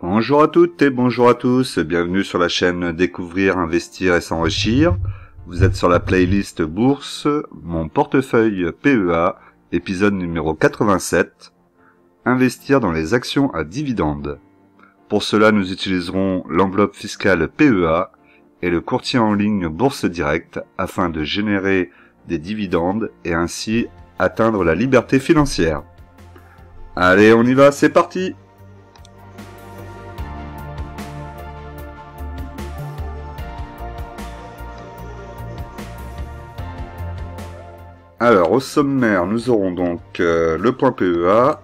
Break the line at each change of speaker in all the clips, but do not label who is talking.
Bonjour à toutes et bonjour à tous, bienvenue sur la chaîne Découvrir, Investir et S'enrichir. Vous êtes sur la playlist Bourse, mon portefeuille PEA, épisode numéro 87, Investir dans les actions à dividendes. Pour cela, nous utiliserons l'enveloppe fiscale PEA et le courtier en ligne Bourse Direct afin de générer des dividendes et ainsi atteindre la liberté financière. Allez, on y va, c'est parti! Alors, au sommaire, nous aurons donc le point PEA,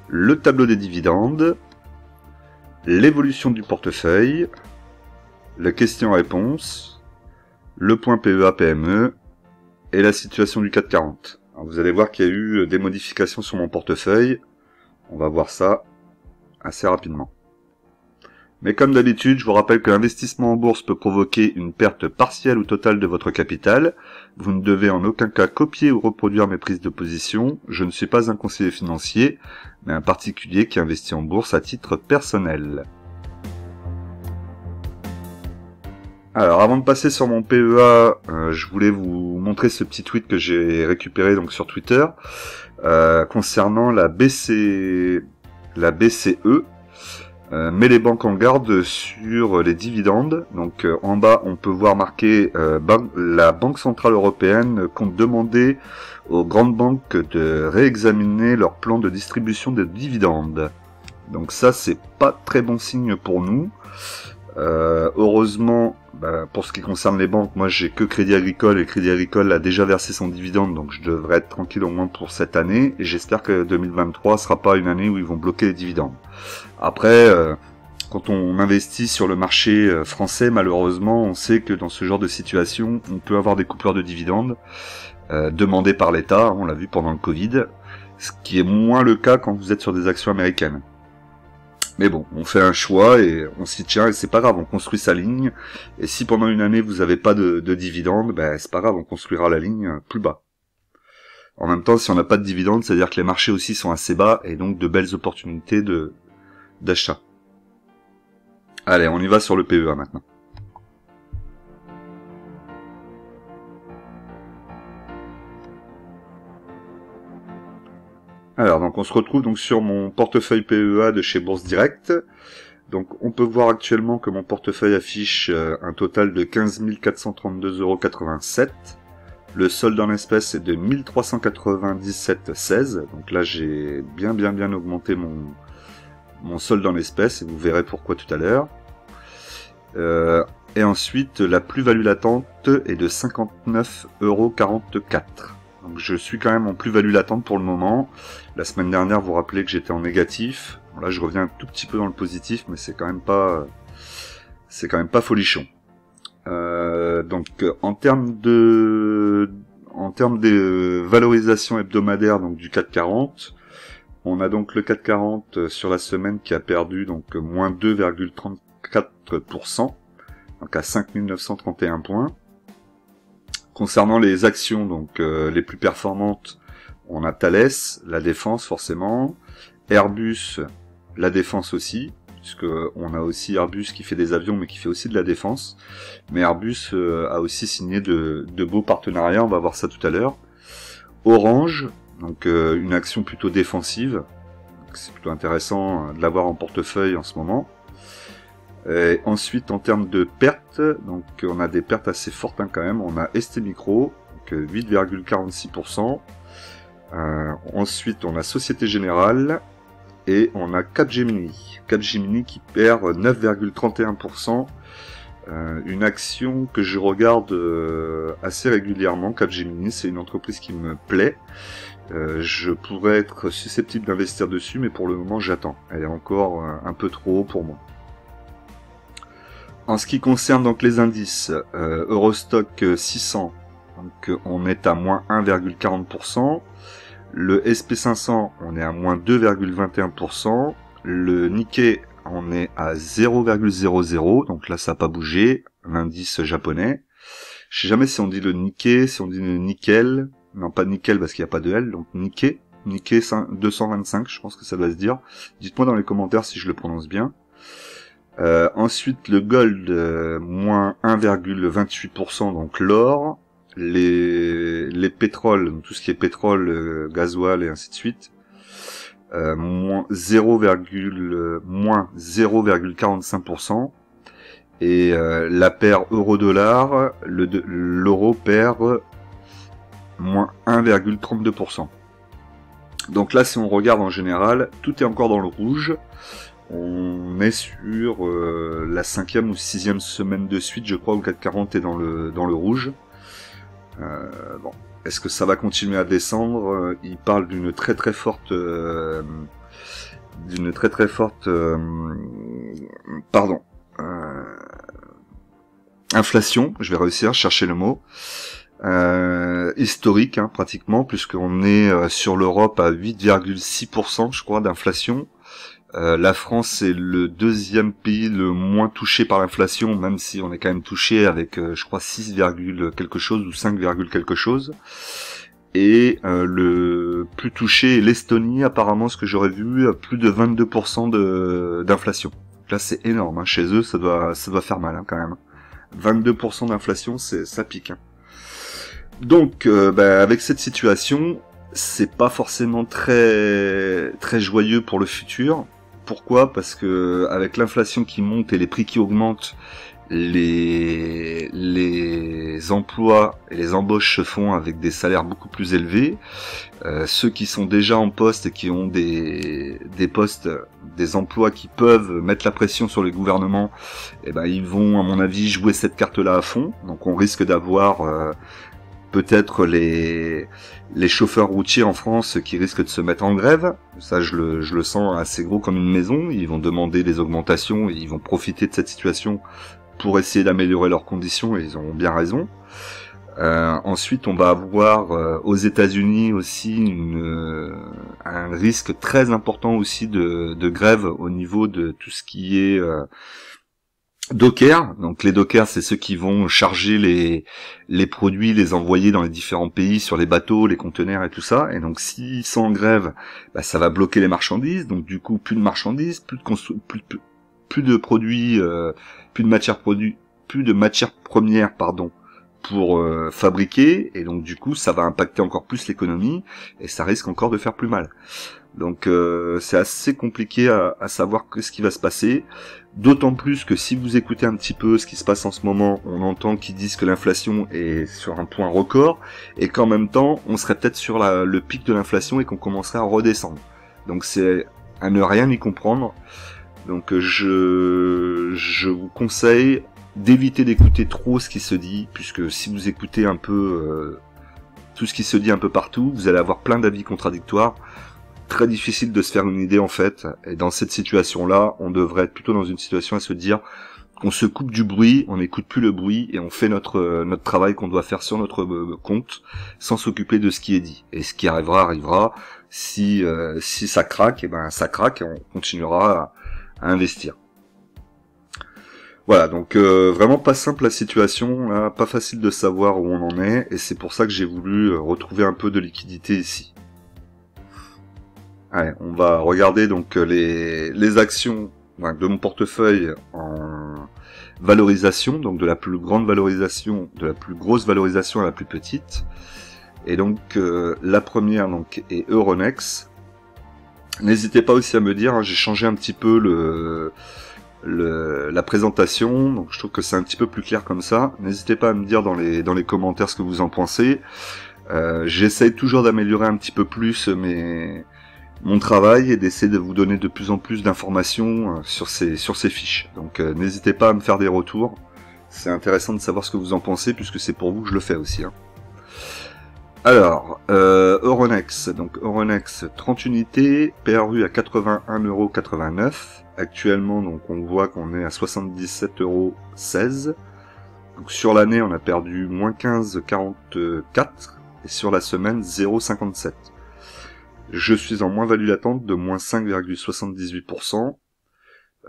le tableau des dividendes, l'évolution du portefeuille, la question-réponse, le point PEA-PME et la situation du CAC 40. Alors, vous allez voir qu'il y a eu des modifications sur mon portefeuille. On va voir ça assez rapidement. Mais comme d'habitude, je vous rappelle que l'investissement en bourse peut provoquer une perte partielle ou totale de votre capital. Vous ne devez en aucun cas copier ou reproduire mes prises de position. Je ne suis pas un conseiller financier, mais un particulier qui investit en bourse à titre personnel. Alors, avant de passer sur mon PEA, je voulais vous montrer ce petit tweet que j'ai récupéré donc sur Twitter concernant la BCE. Met les banques en garde sur les dividendes. Donc en bas, on peut voir marqué la Banque Centrale Européenne compte demander aux grandes banques de réexaminer leur plan de distribution de dividendes. Donc ça, c'est pas très bon signe pour nous. Heureusement, pour ce qui concerne les banques, moi j'ai que Crédit Agricole et Crédit Agricole a déjà versé son dividende, donc je devrais être tranquille au moins pour cette année. Et j'espère que 2023 sera pas une année où ils vont bloquer les dividendes. Après, quand on investit sur le marché français, malheureusement, on sait que dans ce genre de situation, on peut avoir des coupures de dividendes demandées par l'État, on l'a vu pendant le Covid, ce qui est moins le cas quand vous êtes sur des actions américaines. Mais bon, on fait un choix et on s'y tient et c'est pas grave, on construit sa ligne. Et si pendant une année vous n'avez pas de dividendes, c'est pas grave, on construira la ligne plus bas. En même temps, si on n'a pas de dividendes, c'est-à-dire que les marchés aussi sont assez bas et donc de belles opportunités d'achat. Allez, on y va sur le PEA maintenant. Alors, donc on se retrouve donc sur mon portefeuille PEA de chez Bourse Direct. Donc on peut voir actuellement que mon portefeuille affiche un total de 15 432,87 €. Le solde en espèces est de 1397,16 €. Donc là j'ai bien augmenté mon solde en espèces et vous verrez pourquoi tout à l'heure. Et ensuite la plus-value latente est de 59,44 €. Donc je suis quand même en plus-value latente pour le moment. La semaine dernière, vous vous rappelez que j'étais en négatif. Bon, là, je reviens un tout petit peu dans le positif, mais c'est quand même pas folichon. Donc en termes de valorisation hebdomadaire donc du CAC 40, on a donc le CAC 40 sur la semaine qui a perdu donc moins 2,34%, donc à 5 931 points. Concernant les actions, donc les plus performantes, on a Thales, la défense forcément, Airbus, la défense aussi, puisque on a aussi Airbus qui fait des avions mais qui fait aussi de la défense. Mais Airbus a aussi signé de beaux partenariats, on va voir ça tout à l'heure. Orange, donc une action plutôt défensive, c'est plutôt intéressant de l'avoir en portefeuille en ce moment. Et ensuite, en termes de pertes, donc on a des pertes assez fortes quand même. On a ST Micro, donc 8,46%. Ensuite, on a Société Générale et on a Capgemini. Capgemini qui perd 9,31%. Une action que je regarde assez régulièrement. Capgemini, c'est une entreprise qui me plaît. Je pourrais être susceptible d'investir dessus, mais pour le moment, j'attends. Elle est encore un peu trop haut pour moi. En ce qui concerne donc les indices, Eurostock 600, donc on est à moins 1,40%. Le SP500, on est à moins 2,21%. Le Nikkei, on est à 0,00, donc là ça n'a pas bougé. L'indice japonais. Je sais jamais si on dit le Nikkei, si on dit le nickel. Non, pas nickel parce qu'il n'y a pas de L, donc Nikkei. Nikkei 225, je pense que ça doit se dire. Dites-moi dans les commentaires si je le prononce bien. Ensuite, le gold, moins 1,28%, donc l'or. Les pétroles, donc tout ce qui est pétrole, gasoil et ainsi de suite, moins 0,45%. Et la paire euro-dollar, l'euro perd moins 1,32%. Donc là, si on regarde en général, tout est encore dans le rouge. On est sur la 5e ou 6e semaine de suite, je crois, où le CAC 40 est dans le rouge. Bon, est-ce que ça va continuer à descendre? Il parle d'une très forte, inflation. Je vais réussir à chercher le mot. Historique, hein, pratiquement, puisqu'on est sur l'Europe à 8,6%, je crois, d'inflation. La France est le deuxième pays le moins touché par l'inflation, même si on est quand même touché avec, je crois, 6, quelque chose ou 5, quelque chose. Et le plus touché est l'Estonie, apparemment, ce que j'aurais vu, plus de 22% d'inflation. Là, c'est énorme, hein. Chez eux, ça doit faire mal, hein, quand même. 22% d'inflation, ça pique, hein. Donc, avec cette situation, c'est pas forcément très joyeux pour le futur. Pourquoi? Parce que avec l'inflation qui monte et les prix qui augmentent, les emplois et les embauches se font avec des salaires beaucoup plus élevés. Ceux qui sont déjà en poste et qui ont des postes, des emplois qui peuvent mettre la pression sur les gouvernements, ils vont, à mon avis, jouer cette carte-là à fond. Donc on risque d'avoir peut-être les chauffeurs routiers en France qui risquent de se mettre en grève. Ça, je le sens assez gros comme une maison. Ils vont demander des augmentations et ils vont profiter de cette situation pour essayer d'améliorer leurs conditions, et ils ont bien raison. Ensuite, on va avoir aux États-Unis aussi un risque très important aussi de grève au niveau de tout ce qui est dockers. Donc les dockers, c'est ceux qui vont charger les produits, les envoyer dans les différents pays sur les bateaux, les conteneurs et tout ça. Et donc s'ils sont en grève, ça va bloquer les marchandises. Donc du coup, plus de marchandises, plus de produits, plus de matières premières, pour fabriquer. Et donc du coup, ça va impacter encore plus l'économie et ça risque encore de faire plus mal. Donc c'est assez compliqué à savoir ce qui va se passer. D'autant plus que si vous écoutez un petit peu ce qui se passe en ce moment, on entend qu'ils disent que l'inflation est sur un point record et qu'en même temps, on serait peut-être sur le pic de l'inflation et qu'on commencerait à redescendre. Donc c'est à ne rien y comprendre. Donc je vous conseille d'éviter d'écouter trop ce qui se dit, puisque si vous écoutez un peu tout ce qui se dit un peu partout, vous allez avoir plein d'avis contradictoires. Très difficile de se faire une idée en fait, et dans cette situation-là, on devrait être plutôt dans une situation à se dire qu'on se coupe du bruit, on n'écoute plus le bruit et on fait notre travail qu'on doit faire sur notre compte, sans s'occuper de ce qui est dit. Et ce qui arrivera. Si ça craque, ça craque et on continuera à investir. Voilà, donc vraiment pas simple la situation, là, pas facile de savoir où on en est, et c'est pour ça que j'ai voulu retrouver un peu de liquidité ici. Allez, on va regarder donc les actions de mon portefeuille en valorisation, donc de la plus grande valorisation, de la plus grosse valorisation à la plus petite. Et donc la première donc est Euronext. N'hésitez pas aussi à me dire, hein, j'ai changé un petit peu la présentation, donc je trouve que c'est un petit peu plus clair comme ça. N'hésitez pas à me dire dans les commentaires ce que vous en pensez. J'essaye toujours d'améliorer un petit peu plus mon travail et d'essayer de vous donner de plus en plus d'informations sur ces fiches. Donc n'hésitez pas à me faire des retours. C'est intéressant de savoir ce que vous en pensez puisque c'est pour vous que je le fais aussi, hein. Alors, Euronext, donc Euronext 30 unités, PRU à 81,89 €. Actuellement, donc on voit qu'on est à 77,16 €. Donc sur l'année, on a perdu moins 15,44 et sur la semaine 0,57. Je suis en moins-value latente de moins 5,78%.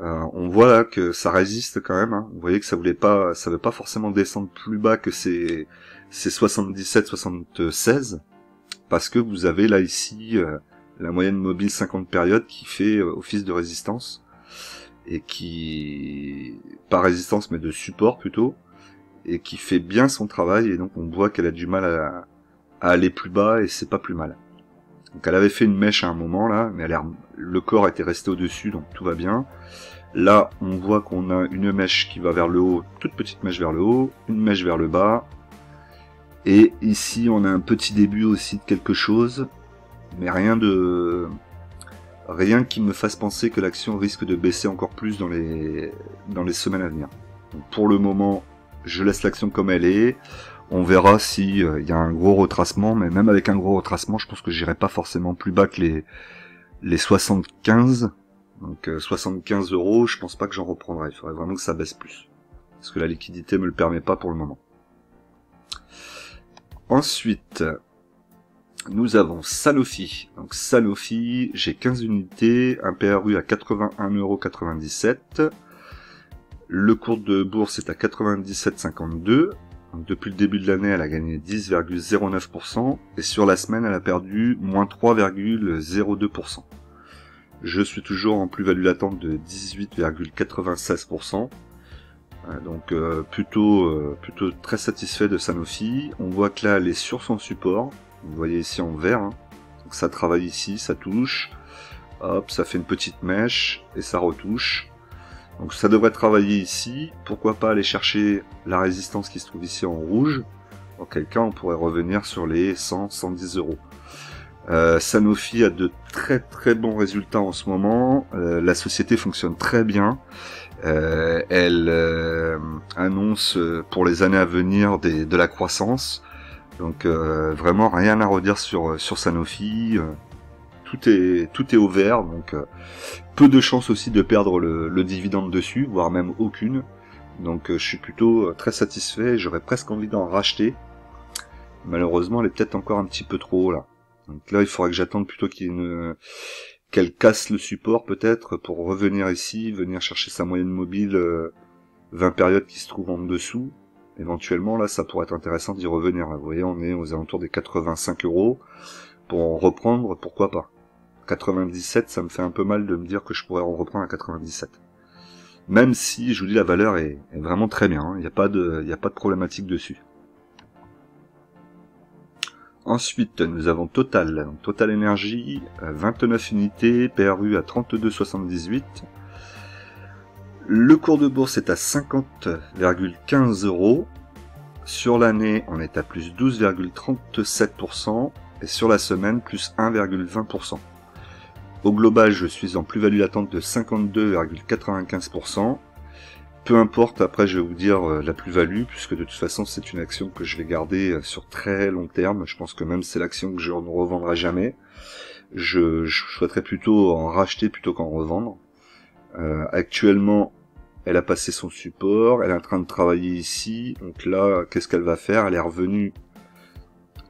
On voit là que ça résiste quand même, hein. Vous voyez que ça veut pas forcément descendre plus bas que ces 77-76, parce que vous avez là ici la moyenne mobile 50 périodes qui fait office de résistance. et qui, pas résistance mais de support plutôt, et qui fait bien son travail, et donc on voit qu'elle a du mal à aller plus bas, et c'est pas plus mal. Donc elle avait fait une mèche à un moment là, mais le corps était resté au-dessus, donc tout va bien. Là, on voit qu'on a une mèche qui va vers le haut, toute petite mèche vers le haut, une mèche vers le bas, et ici on a un petit début aussi de quelque chose, mais rien qui me fasse penser que l'action risque de baisser encore plus dans les semaines à venir. Donc pour le moment, je laisse l'action comme elle est. On verra si y a un gros retracement, mais même avec un gros retracement, je pense que j'irai pas forcément plus bas que les 75. Donc 75 €, je pense pas que j'en reprendrai. Il faudrait vraiment que ça baisse plus, parce que la liquidité me le permet pas pour le moment. Ensuite, nous avons Sanofi. Donc Sanofi, j'ai 15 unités, un PRU à 81,97 €. Le cours de bourse est à 97,52. Donc depuis le début de l'année, elle a gagné 10,09%. Et sur la semaine, elle a perdu moins 3,02%. Je suis toujours en plus-value latente de 18,96%. Donc plutôt très satisfait de Sanofi. On voit que là, elle est sur son support. Vous voyez ici en vert. Hein. Donc ça travaille ici, ça touche. Hop, ça fait une petite mèche et ça retouche. Donc ça devrait travailler ici. Pourquoi pas aller chercher la résistance qui se trouve ici en rouge. Auquel cas, on pourrait revenir sur les 100-110 €. Sanofi a de très très bons résultats en ce moment. La société fonctionne très bien. Elle annonce pour les années à venir de la croissance. Donc vraiment rien à redire sur Sanofi. Tout est au vert, donc peu de chances aussi de perdre le dividende dessus, voire même aucune. Donc je suis plutôt très satisfait. J'aurais presque envie d'en racheter. Malheureusement, elle est peut-être encore un petit peu trop haut là. Donc là, il faudrait que j'attende plutôt qu'elle casse le support peut-être pour revenir ici, venir chercher sa moyenne mobile 20 périodes qui se trouve en dessous. Éventuellement, là, ça pourrait être intéressant d'y revenir. Vous voyez, on est aux alentours des 85 €. Pour en reprendre, pourquoi pas. 97, ça me fait un peu mal de me dire que je pourrais en reprendre à 97. Même si, je vous dis, la valeur est vraiment très bien. Hein. Il n'y a pas de problématique dessus. Ensuite, nous avons Total. Donc, Total Energy, 29 unités, PRU à 32,78. Le cours de bourse est à 50,15 €. Sur l'année, on est à plus 12,37%. Et sur la semaine, plus 1,20%. Au global, je suis en plus-value latente de 52,95%. Peu importe, après je vais vous dire la plus-value, puisque de toute façon c'est une action que je vais garder sur très long terme. Je pense que même c'est l'action que je ne revendrai jamais. Je souhaiterais plutôt en racheter plutôt qu'en revendre. Actuellement, elle a passé son support, elle est en train de travailler ici. Donc là, qu'est-ce qu'elle va faire? Elle est revenue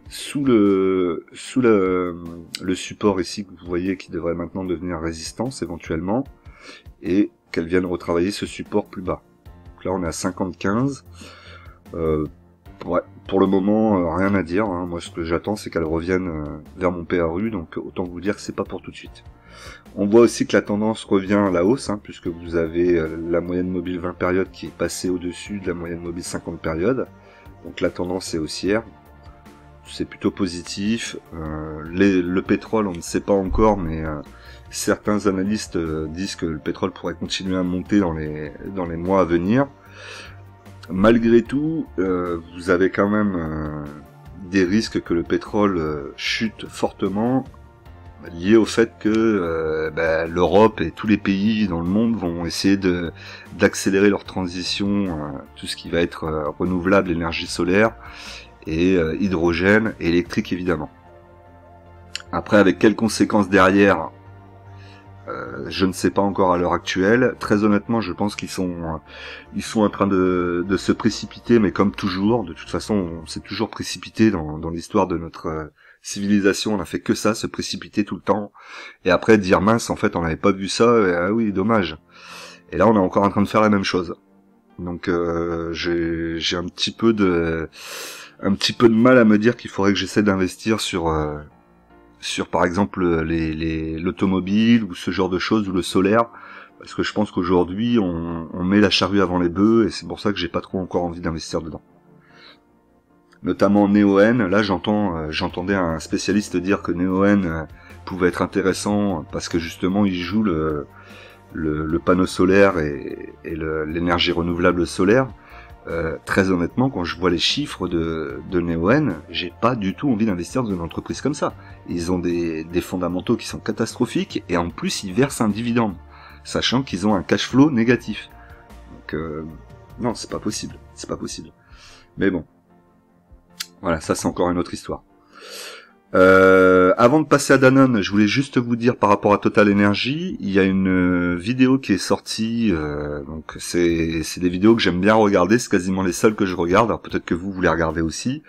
sous le support ici que vous voyez qui devrait maintenant devenir résistance éventuellement, et qu'elle vienne retravailler ce support plus bas. Donc là on est à 55. Ouais, pour le moment rien à dire, hein. Moi ce que j'attends c'est qu'elle revienne vers mon PRU, donc autant vous dire que c'est pas pour tout de suite. On voit aussi que la tendance revient à la hausse, hein, puisque vous avez la moyenne mobile 20 périodes qui est passée au-dessus de la moyenne mobile 50 périodes, donc la tendance est haussière. C'est plutôt positif. Le pétrole, on ne sait pas encore, mais certains analystes disent que le pétrole pourrait continuer à monter dans les mois à venir. Malgré tout, vous avez quand même des risques que le pétrole chute fortement, lié au fait que l'Europe et tous les pays dans le monde vont essayer d'accélérer leur transition, tout ce qui va être renouvelable, énergie solaire, et hydrogène et électrique évidemment. Après, avec quelles conséquences derrière, je ne sais pas encore à l'heure actuelle. Très honnêtement, je pense qu'ils sont en train de se précipiter, mais comme toujours, de toute façon, on s'est toujours précipité dans l'histoire de notre civilisation. On a fait que ça, se précipiter tout le temps, et après dire mince, en fait, on n'avait pas vu ça, et, ah oui, dommage. Et là, on est encore en train de faire la même chose. Donc, j'ai un petit peu de mal à me dire qu'il faudrait que j'essaie d'investir sur par exemple l'automobile ou ce genre de choses, ou le solaire, parce que je pense qu'aujourd'hui on met la charrue avant les bœufs, et c'est pour ça que j'ai pas trop encore envie d'investir dedans. Notamment Neoen, là j'entendais un spécialiste dire que Neoen pouvait être intéressant parce que justement il joue le panneau solaire et l'énergie renouvelable solaire. Très honnêtement, quand je vois les chiffres de Neoen, j'ai pas du tout envie d'investir dans une entreprise comme ça. Ils ont des fondamentaux qui sont catastrophiques, et en plus ils versent un dividende, sachant qu'ils ont un cash flow négatif. Donc non, c'est pas possible, c'est pas possible. Mais bon, voilà, ça c'est encore une autre histoire. Avant de passer à Danone, je voulais juste vous dire par rapport à Total Energy, il y a une vidéo qui est sortie, donc c'est des vidéos que j'aime bien regarder, c'est quasiment les seules que je regarde, alors peut-être que vous les regardez aussi.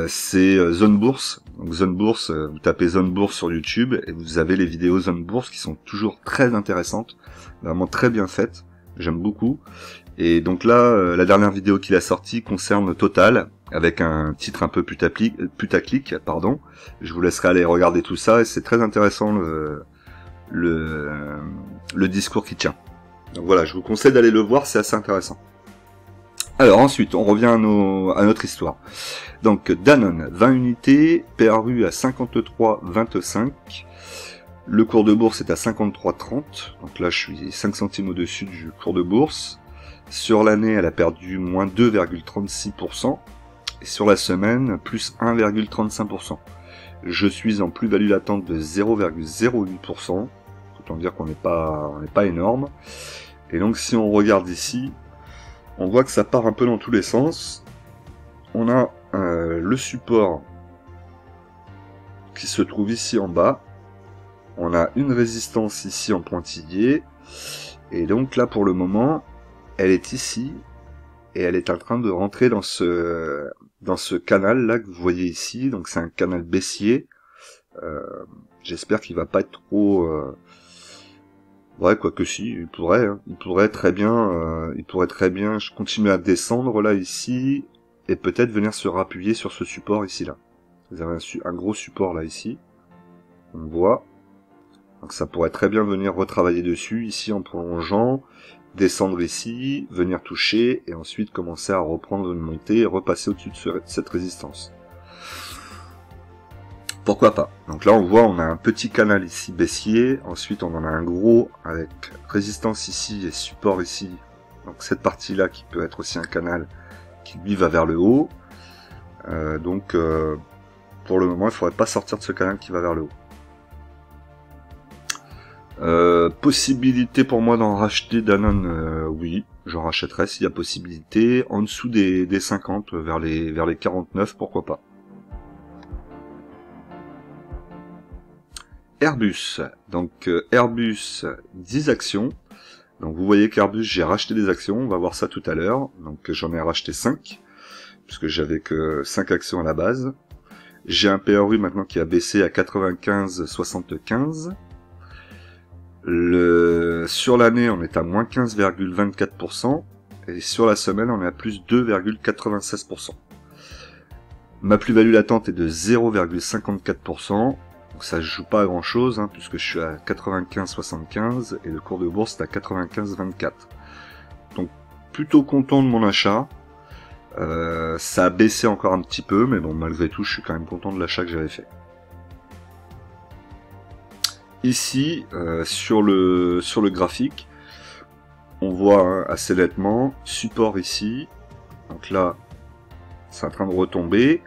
C'est Zone Bourse. Donc Zone Bourse, vous tapez Zone Bourse sur YouTube et vous avez les vidéos Zone Bourse qui sont toujours très intéressantes, vraiment très bien faites, j'aime beaucoup. Et donc là, la dernière vidéo qu'il a sortie concerne Total, avec un titre un peu putaclic, pardon. Je vous laisserai aller regarder tout ça, et c'est très intéressant le discours qu'il tient. Donc voilà, je vous conseille d'aller le voir, c'est assez intéressant. Alors ensuite, on revient à notre histoire. Donc Danone, 20 unités, PRU à 53,25. Le cours de bourse est à 53,30. Donc là, je suis 5 centimes au-dessus du cours de bourse. Sur l'année, elle a perdu moins 2,36%. Et sur la semaine, plus 1,35%. Je suis en plus-value latente de 0,08%. Autant dire qu'on n'est pas énorme. Et donc si on regarde ici, on voit que ça part un peu dans tous les sens. On a le support qui se trouve ici en bas. On a une résistance ici en pointillé. Et donc là, pour le moment, elle est ici. Et elle est en train de rentrer dans ce canal là que vous voyez ici. Donc c'est un canal baissier. J'espère qu'il va pas être trop... Ouais, quoique si, il pourrait très bien continuer à descendre là ici, et peut-être venir se rappuyer sur ce support ici là. Vous avez un gros support là ici, on voit. Donc ça pourrait très bien venir retravailler dessus ici en prolongeant, descendre ici, venir toucher, et ensuite commencer à reprendre une montée et repasser au-dessus de cette résistance. Pourquoi pas? Donc là on voit, on a un petit canal ici baissier, ensuite on en a un gros avec résistance ici et support ici. Donc cette partie là qui peut être aussi un canal qui lui va vers le haut. Donc pour le moment il ne faudrait pas sortir de ce canal qui va vers le haut. Possibilité pour moi d'en racheter Danone, oui, j'en rachèterai s'il y a possibilité. En dessous des 50, vers les 49, pourquoi pas. Airbus, donc Airbus 10 actions, donc vous voyez qu'Airbus j'ai racheté des actions, on va voir ça tout à l'heure, donc j'en ai racheté 5, puisque j'avais que 5 actions à la base. J'ai un PRU maintenant qui a baissé à 95,75, sur l'année on est à moins 15,24%, et sur la semaine on est à plus 2,96%. Ma plus-value latente est de 0,54%, donc ça ne joue pas à grand chose, hein, puisque je suis à 95,75 et le cours de bourse est à 95,24. Donc plutôt content de mon achat. Ça a baissé encore un petit peu, mais bon, malgré tout, je suis quand même content de l'achat que j'avais fait. Ici, sur le graphique, on voit hein, assez nettement, support ici, donc là, c'est en train de retomber.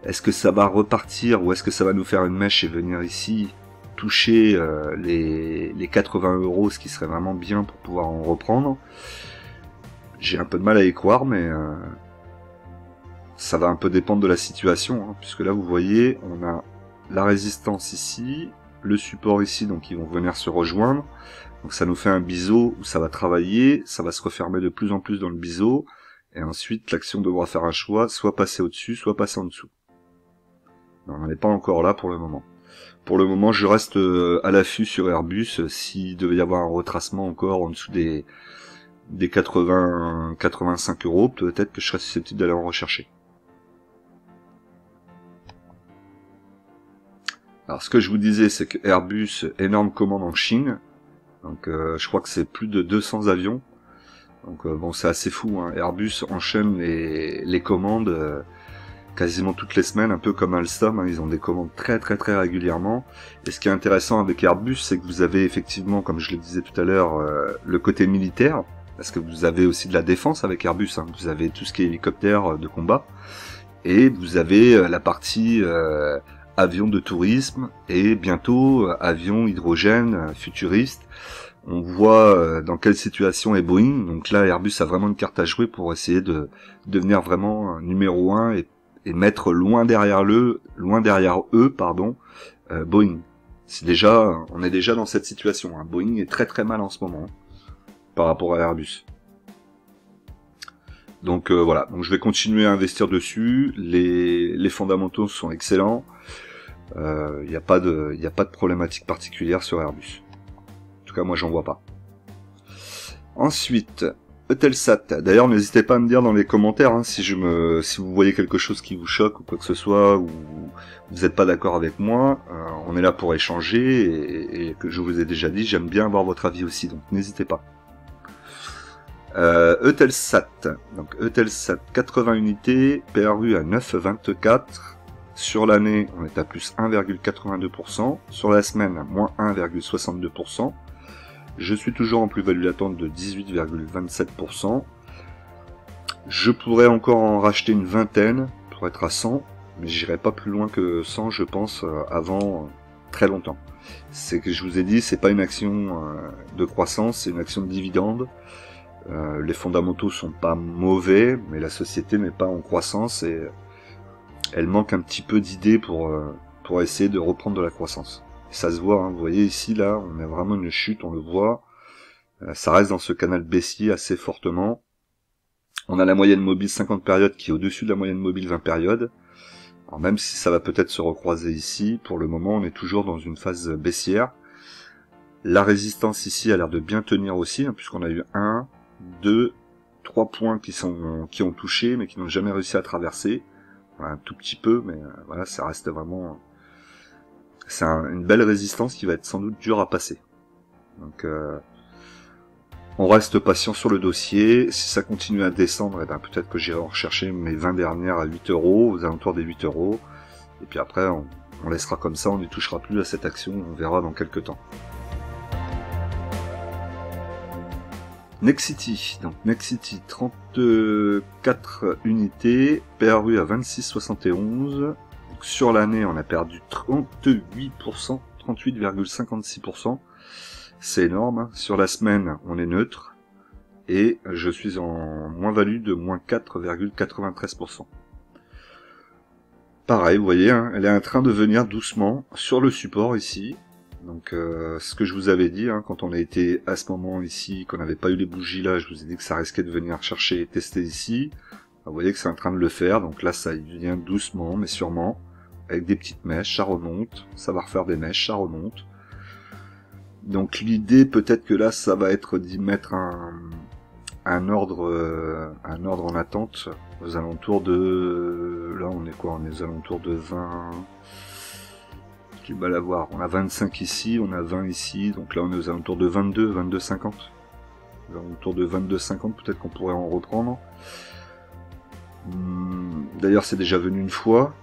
Est-ce que ça va repartir ou est-ce que ça va nous faire une mèche et venir ici toucher les 80 €, ce qui serait vraiment bien pour pouvoir en reprendre? J'ai un peu de mal à y croire, mais ça va un peu dépendre de la situation, hein, puisque là vous voyez, on a la résistance ici, le support ici, donc ils vont venir se rejoindre. Donc ça nous fait un biseau où ça va travailler, ça va se refermer de plus en plus dans le biseau, et ensuite l'action devra faire un choix, soit passer au-dessus, soit passer en dessous. Non, on n'est pas encore là pour le moment. Pour le moment, je reste à l'affût sur Airbus. S'il devait y avoir un retracement encore en dessous des 85 €, peut-être que je serais susceptible d'aller en rechercher. Alors ce que je vous disais, c'est que Airbus, énorme commande en Chine. Donc je crois que c'est plus de 200 avions. Donc bon, c'est assez fou, hein. Airbus enchaîne les commandes quasiment toutes les semaines, un peu comme Alstom, hein. Ils ont des commandes très régulièrement. Et ce qui est intéressant avec Airbus, c'est que vous avez effectivement, comme je le disais tout à l'heure, le côté militaire, parce que vous avez aussi de la défense avec Airbus, hein. Vous avez tout ce qui est hélicoptère de combat, et vous avez la partie avion de tourisme, et bientôt avion hydrogène futuriste. On voit dans quelle situation est Boeing. Donc là, Airbus a vraiment une carte à jouer pour essayer de devenir vraiment numéro 1 et mettre loin derrière eux, Boeing. On est déjà dans cette situation, hein. Boeing est très mal en ce moment, hein, par rapport à Airbus. Donc voilà, donc je vais continuer à investir dessus. Les fondamentaux sont excellents. Il n'y a pas de problématique particulière sur Airbus. En tout cas, moi, j'en vois pas. Ensuite, Eutelsat. D'ailleurs, n'hésitez pas à me dire dans les commentaires, hein, si vous voyez quelque chose qui vous choque ou quoi que ce soit, ou vous n'êtes pas d'accord avec moi. On est là pour échanger, et que je vous ai déjà dit, j'aime bien avoir votre avis aussi, donc n'hésitez pas. Eutelsat. Donc Eutelsat, 80 unités, PRU à 9,24. Sur l'année, on est à plus 1,82%. Sur la semaine, à moins 1,62%. Je suis toujours en plus-value latente de 18,27%. Je pourrais encore en racheter une vingtaine pour être à 100, mais j'irai pas plus loin que 100, je pense, avant très longtemps. C'est que je vous ai dit, c'est pas une action de croissance, c'est une action de dividende. Les fondamentaux sont pas mauvais, mais la société n'est pas en croissance et elle manque un petit peu d'idées pour essayer de reprendre de la croissance. Ça se voit, hein, vous voyez ici, là, on a vraiment une chute, on le voit. Ça reste dans ce canal baissier assez fortement. On a la moyenne mobile 50 périodes qui est au-dessus de la moyenne mobile 20 périodes. Alors même si ça va peut-être se recroiser ici, pour le moment on est toujours dans une phase baissière. La résistance ici a l'air de bien tenir aussi, hein, puisqu'on a eu 1, 2, 3 points qui ont touché, mais qui n'ont jamais réussi à traverser. Voilà, un tout petit peu, mais voilà, ça reste vraiment... C'est une belle résistance qui va être sans doute dure à passer. Donc on reste patient sur le dossier. Si ça continue à descendre, eh ben, peut-être que j'irai en rechercher mes 20 dernières à 8 €, aux alentours des 8 €. Et puis après, on laissera comme ça, on n'y touchera plus à cette action, on verra dans quelques temps. Nexity, donc Nexity, 34 unités, PRU à 26,71. Sur l'année, on a perdu 38%, 38,56%. C'est énorme, hein. Sur la semaine, on est neutre. Et je suis en moins-value de moins 4,93%. Pareil, vous voyez, hein, elle est en train de venir doucement sur le support ici. Donc ce que je vous avais dit, hein, quand on a été à ce moment ici, qu'on n'avait pas eu les bougies là, je vous ai dit que ça risquait de venir chercher et tester ici. Vous voyez que c'est en train de le faire, donc là ça vient doucement mais sûrement. Avec des petites mèches, ça remonte, ça va refaire des mèches, ça remonte. Donc l'idée peut-être que là ça va être d'y mettre un ordre en attente aux alentours de... Là on est quoi? On est aux alentours de 20... J'ai mal à voir. On a 25 ici, on a 20 ici, donc là on est aux alentours de 22, 22,50. Aux alentours de 22,50 peut-être qu'on pourrait en reprendre. D'ailleurs c'est déjà venu une fois.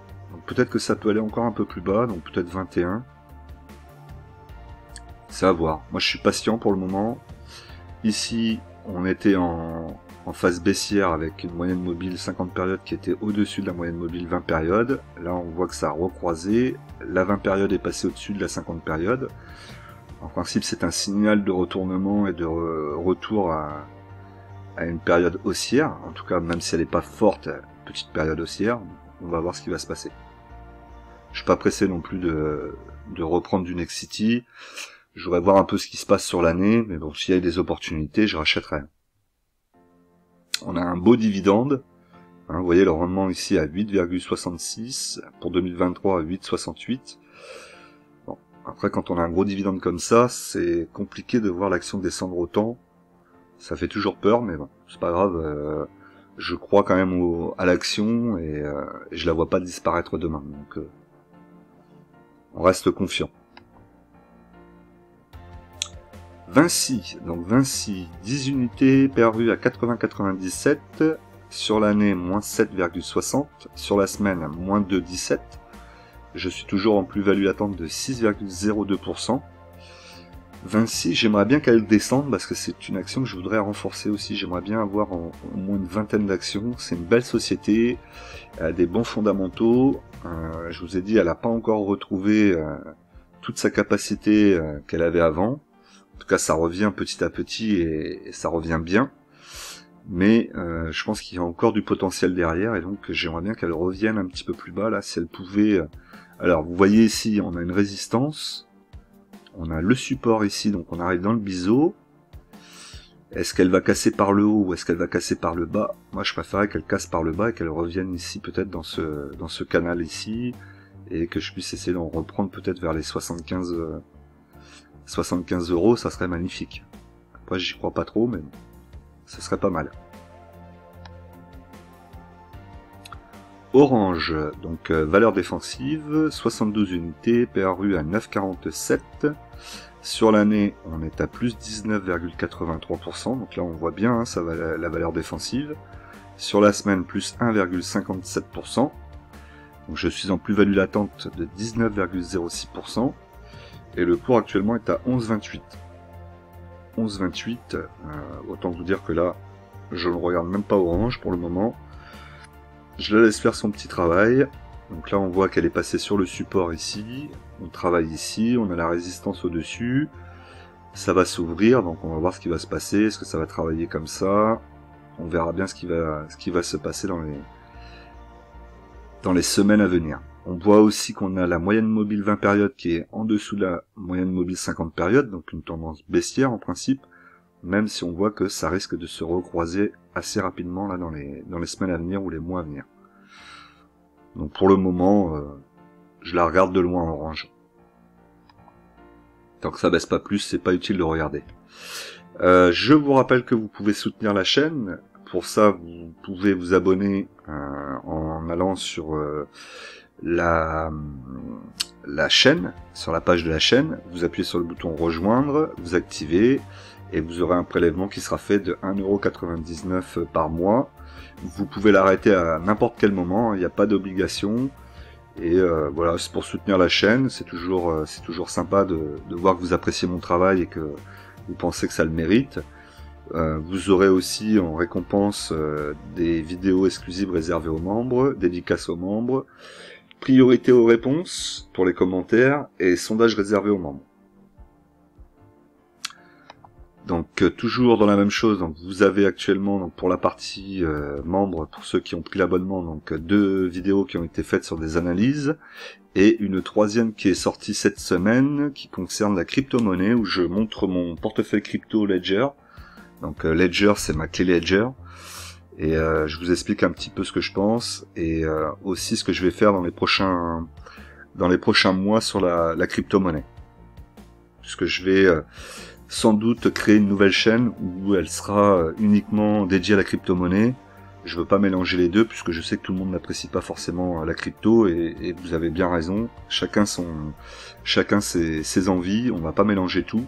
Peut-être que ça peut aller encore un peu plus bas, donc peut-être 21. C'est à voir. Moi je suis patient pour le moment. Ici, on était en phase baissière avec une moyenne mobile 50 périodes qui était au-dessus de la moyenne mobile 20 périodes. Là on voit que ça a recroisé. La 20 périodes est passée au-dessus de la 50 périodes. En principe c'est un signal de retournement et de retour à une période haussière. En tout cas même si elle n'est pas forte, petite période haussière. On va voir ce qui va se passer. Je suis pas pressé non plus de reprendre du Nexity. Je voudrais voir un peu ce qui se passe sur l'année, mais bon, s'il y a des opportunités, je rachèterai. On a un beau dividende. Hein, vous voyez le rendement ici à 8,66, pour 2023 à 8,68. Bon, après quand on a un gros dividende comme ça, c'est compliqué de voir l'action descendre autant. Ça fait toujours peur, mais bon, c'est pas grave. Je crois quand même à l'action et je la vois pas disparaître demain. Donc on reste confiant. Vinci, donc Vinci, 10 unités parues à 80,97, sur l'année moins 7,60, sur la semaine moins 2,17. Je suis toujours en plus-value latente de 6,02%. Vinci, j'aimerais bien qu'elle descende parce que c'est une action que je voudrais renforcer aussi. J'aimerais bien avoir au moins une vingtaine d'actions. C'est une belle société, elle a des bons fondamentaux. Je vous ai dit, elle n'a pas encore retrouvé toute sa capacité qu'elle avait avant. En tout cas, ça revient petit à petit et ça revient bien. Mais je pense qu'il y a encore du potentiel derrière et donc j'aimerais bien qu'elle revienne un petit peu plus bas là, si elle pouvait. Alors vous voyez ici, on a une résistance, on a le support ici, donc on arrive dans le biseau. Est-ce qu'elle va casser par le haut ou est-ce qu'elle va casser par le bas? Moi je préférerais qu'elle casse par le bas et qu'elle revienne ici peut-être dans ce canal ici et que je puisse essayer d'en reprendre peut-être vers les 75 €, ça serait magnifique. Après j'y crois pas trop mais ce serait pas mal. Orange, donc valeur défensive, 72 unités, PRU à 9,47. Sur l'année, on est à plus 19,83%, donc là on voit bien hein, ça va la valeur défensive. Sur la semaine, plus 1,57%. Donc je suis en plus-value latente de 19,06%. Et le cours actuellement est à 11,28. 11,28, autant vous dire que là, je ne regarde même pas Orange pour le moment. Je la laisse faire son petit travail. Donc là, on voit qu'elle est passée sur le support ici. On travaille ici, on a la résistance au-dessus. Ça va s'ouvrir, donc on va voir ce qui va se passer. Est-ce que ça va travailler comme ça? On verra bien ce qui va se passer dans les semaines à venir. On voit aussi qu'on a la moyenne mobile 20 périodes qui est en dessous de la moyenne mobile 50 périodes, donc une tendance baissière en principe, même si on voit que ça risque de se recroiser assez rapidement là dans les semaines à venir ou les mois à venir. Donc pour le moment, je la regarde de loin Orange. Tant que ça baisse pas plus, c'est pas utile de regarder. Je vous rappelle que vous pouvez soutenir la chaîne. Pour ça, vous pouvez vous abonner en allant sur la chaîne, sur la page de la chaîne, vous appuyez sur le bouton rejoindre, vous activez et vous aurez un prélèvement qui sera fait de 1,99 € par mois. Vous pouvez l'arrêter à n'importe quel moment, il n'y a pas d'obligation. Et voilà, c'est pour soutenir la chaîne, c'est toujours sympa de voir que vous appréciez mon travail et que vous pensez que ça le mérite. Vous aurez aussi en récompense des vidéos exclusives réservées aux membres, dédicaces aux membres, priorité aux réponses pour les commentaires et sondage réservé aux membres. Donc toujours dans la même chose, donc vous avez actuellement donc pour la partie membres, pour ceux qui ont pris l'abonnement, donc 2 vidéos qui ont été faites sur des analyses et une 3e qui est sortie cette semaine qui concerne la crypto-monnaie où je montre mon portefeuille crypto Ledger. Donc Ledger, c'est ma clé Ledger et je vous explique un petit peu ce que je pense et aussi ce que je vais faire dans les prochains mois sur la crypto-monnaie, puisque je vais sans doute créer une nouvelle chaîne où elle sera uniquement dédiée à la crypto-monnaie. Je veux pas mélanger les deux puisque je sais que tout le monde n'apprécie pas forcément la crypto et vous avez bien raison. Chacun ses envies, on va pas mélanger tout.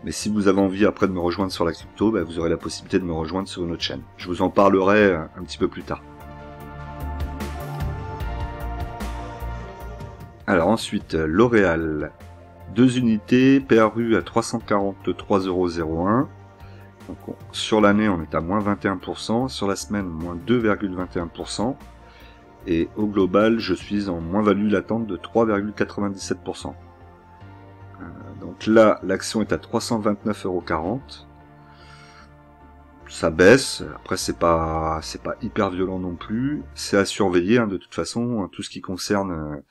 Mais si vous avez envie après de me rejoindre sur la crypto, vous aurez la possibilité de me rejoindre sur une autre chaîne. Je vous en parlerai un petit peu plus tard. Alors ensuite, L'Oréal. 2 unités, PRU à 343,01 €. Donc, sur l'année, on est à moins 21%. Sur la semaine, moins 2,21%. Et au global, je suis en moins-value latente de 3,97%. Donc là, l'action est à 329,40 €. Ça baisse. Après, c'est pas hyper violent non plus. C'est à surveiller, hein, de toute façon. Tout ce qui concerne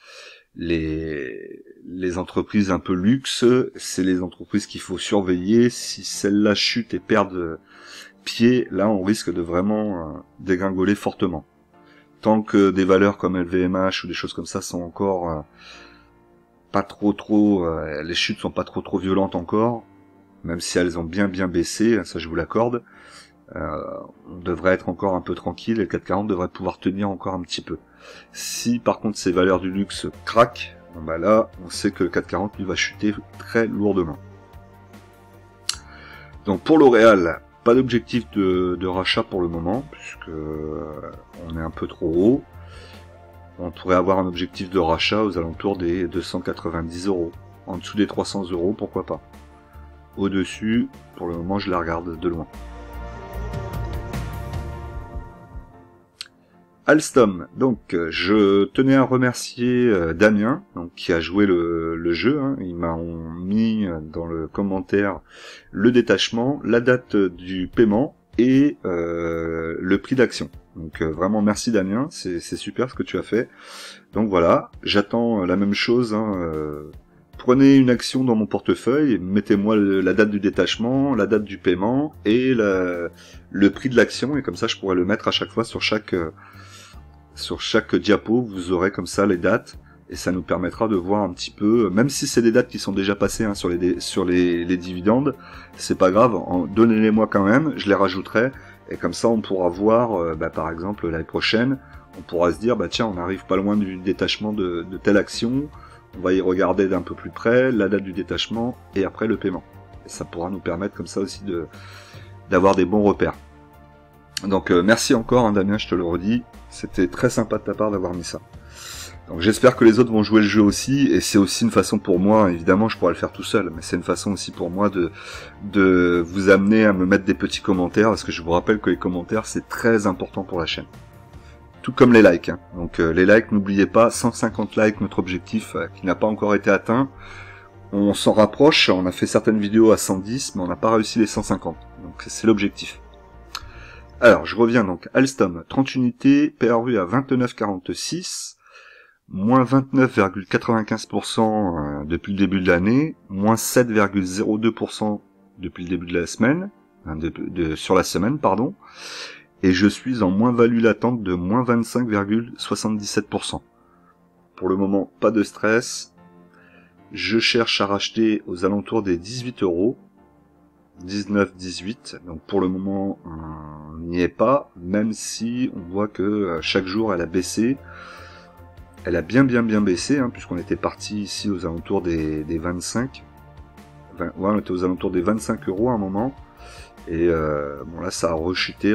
les entreprises un peu luxe, c'est les entreprises qu'il faut surveiller. Si celles-là chutent et perdent pied, là on risque de vraiment dégringoler fortement. Tant que des valeurs comme LVMH ou des choses comme ça sont encore pas trop, les chutes sont pas trop violentes encore, même si elles ont bien baissé, ça je vous l'accorde, on devrait être encore un peu tranquille et le CAC 40 devrait pouvoir tenir encore un petit peu. Si par contre ces valeurs du luxe craquent, là on sait que le CAC 40 lui va chuter très lourdement. Donc pour L'Oréal, pas d'objectif de rachat pour le moment, puisque on est un peu trop haut. On pourrait avoir un objectif de rachat aux alentours des 290 €. En dessous des 300 €, pourquoi pas. Au-dessus, pour le moment, je la regarde de loin. Alstom, donc je tenais à remercier Damien, donc, qui a joué le jeu. Hein. Il m'a mis dans le commentaire le détachement, la date du paiement et le prix d'action. Donc vraiment merci Damien, c'est super ce que tu as fait. Donc voilà, j'attends la même chose. Hein, prenez une action dans mon portefeuille, mettez-moi la date du détachement, la date du paiement et le prix de l'action, et comme ça je pourrais le mettre à chaque fois sur chaque diapo. Vous aurez comme ça les dates, et ça nous permettra de voir un petit peu, même si c'est des dates qui sont déjà passées hein, sur les dividendes, c'est pas grave, donnez-les-moi quand même, je les rajouterai, et comme ça on pourra voir, par exemple l'année prochaine, on pourra se dire, tiens, on arrive pas loin du détachement de telle action, on va y regarder d'un peu plus près, la date du détachement, et après le paiement. Et ça pourra nous permettre comme ça aussi d'avoir des bons repères. Donc merci encore hein, Damien, je te le redis, c'était très sympa de ta part d'avoir mis ça. Donc j'espère que les autres vont jouer le jeu aussi, et c'est aussi une façon pour moi, évidemment je pourrais le faire tout seul, mais c'est une façon aussi pour moi de vous amener à me mettre des petits commentaires, parce que je vous rappelle que les commentaires c'est très important pour la chaîne. Tout comme les likes. Hein. Donc les likes, n'oubliez pas, 150 likes, notre objectif qui n'a pas encore été atteint. On s'en rapproche, on a fait certaines vidéos à 110, mais on n'a pas réussi les 150. Donc c'est l'objectif. Alors, je reviens donc. Alstom, 30 unités, PRU à 29,46, moins 29,95% depuis le début de l'année, moins 7,02% depuis le début de la semaine, sur la semaine, pardon, et je suis en moins-value latente de moins 25,77%. Pour le moment, pas de stress. Je cherche à racheter aux alentours des 18 €. 19-18, donc pour le moment on n'y est pas, même si on voit que chaque jour elle a baissé, elle a bien baissé, hein, puisqu'on était parti ici aux alentours des 25, ouais, on était aux alentours des 25 € à un moment, et bon là ça a rechuté,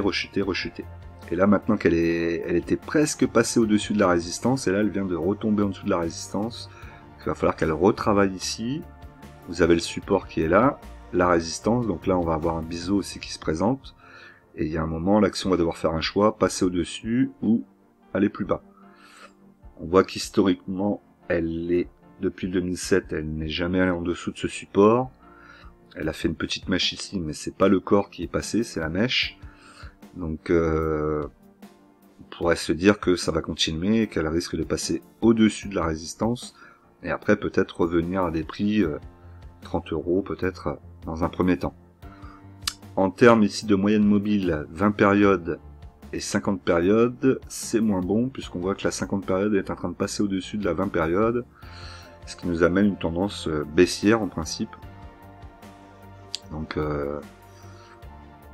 et là maintenant elle était presque passée au-dessus de la résistance, et là elle vient de retomber en dessous de la résistance, donc il va falloir qu'elle retravaille ici. Vous avez le support qui est là, la résistance, donc là on va avoir un biseau aussi qui se présente, et il y a un moment l'action va devoir faire un choix, passer au-dessus ou aller plus bas. On voit qu'historiquement elle est, depuis 2007, elle n'est jamais allée en dessous de ce support, elle a fait une petite mèche ici, mais c'est pas le corps qui est passé, c'est la mèche, donc on pourrait se dire que ça va continuer, et qu'elle risque de passer au-dessus de la résistance, et après peut-être revenir à des prix 30 € peut-être dans un premier temps. En termes ici de moyenne mobile, 20 périodes et 50 périodes, c'est moins bon, puisqu'on voit que la 50 périodes est en train de passer au-dessus de la 20 périodes, ce qui nous amène une tendance baissière en principe. Donc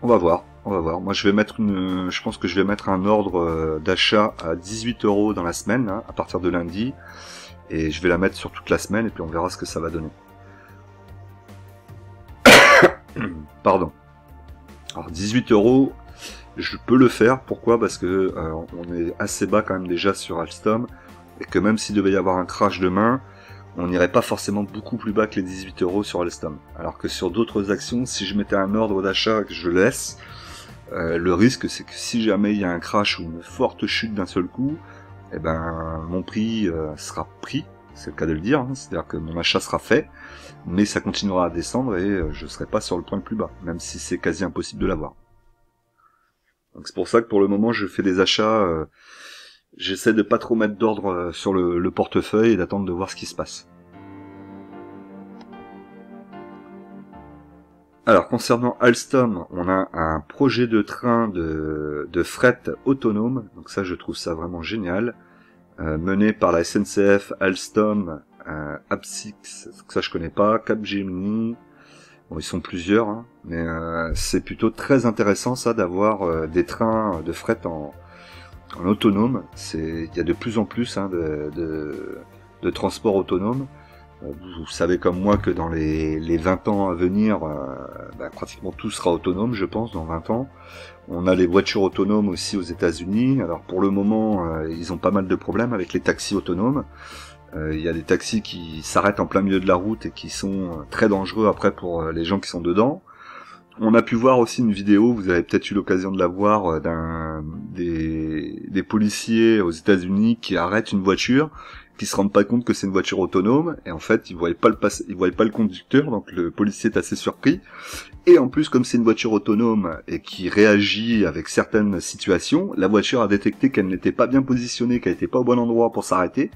on va voir. Moi je pense que je vais mettre un ordre d'achat à 18 € dans la semaine, hein, à partir de lundi, et je vais la mettre sur toute la semaine, et puis on verra ce que ça va donner. Pardon. Alors 18 €, je peux le faire. Pourquoi? Parce que on est assez bas quand même déjà sur Alstom, et que même s'il devait y avoir un crash demain, on n'irait pas forcément beaucoup plus bas que les 18 € sur Alstom. Alors que sur d'autres actions, si je mettais un ordre d'achat et que je laisse, le risque c'est que si jamais il y a un crash ou une forte chute d'un seul coup, eh ben mon prix sera pris. C'est le cas de le dire, hein, c'est-à-dire que mon achat sera fait, mais ça continuera à descendre et je ne serai pas sur le point le plus bas, même si c'est quasi impossible de l'avoir. Donc c'est pour ça que pour le moment je fais des achats, j'essaie de pas trop mettre d'ordre sur le portefeuille et d'attendre de voir ce qui se passe. Alors concernant Alstom, on a un projet de train de fret autonome, donc ça je trouve ça vraiment génial. Mené par la SNCF, Alstom, Apsix, ça je connais pas, Capgemini, bon ils sont plusieurs, hein, mais c'est plutôt très intéressant ça d'avoir des trains de fret en autonome. Il y a de plus en plus hein, de transport autonome, Vous savez comme moi que dans les 20 ans à venir, pratiquement tout sera autonome, je pense, dans 20 ans. On a les voitures autonomes aussi aux États-Unis. Alors pour le moment, ils ont pas mal de problèmes avec les taxis autonomes. Il y a des taxis qui s'arrêtent en plein milieu de la route et qui sont très dangereux après pour les gens qui sont dedans. On a pu voir aussi une vidéo, vous avez peut-être eu l'occasion de la voir, des policiers aux États-Unis qui arrêtent une voiture, qui se rendent pas compte que c'est une voiture autonome, et en fait ils voyaient pas le conducteur, donc le policier est assez surpris. Et en plus, comme c'est une voiture autonome et qui réagit avec certaines situations, la voiture a détecté qu'elle n'était pas bien positionnée, qu'elle n'était pas au bon endroit pour s'arrêter,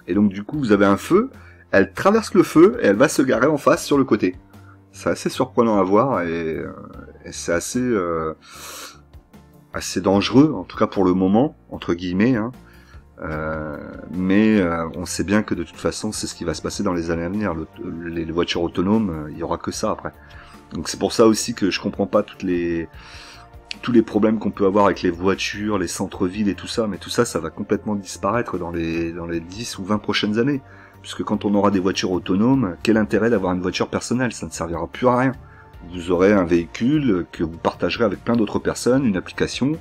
et donc du coup vous avez un feu, elle traverse le feu et elle va se garer en face sur le côté. C'est assez surprenant à voir et c'est assez dangereux, en tout cas pour le moment, entre guillemets. Hein. Mais on sait bien que de toute façon, c'est ce qui va se passer dans les années à venir. Les voitures autonomes, il y aura que ça après. Donc c'est pour ça aussi que je comprends pas tous les problèmes qu'on peut avoir avec les voitures, les centres-villes et tout ça. Mais tout ça, ça va complètement disparaître dans les 10 ou 20 prochaines années. Puisque quand on aura des voitures autonomes, quel intérêt d'avoir une voiture personnelle? Ça ne servira plus à rien. Vous aurez un véhicule que vous partagerez avec plein d'autres personnes, une application,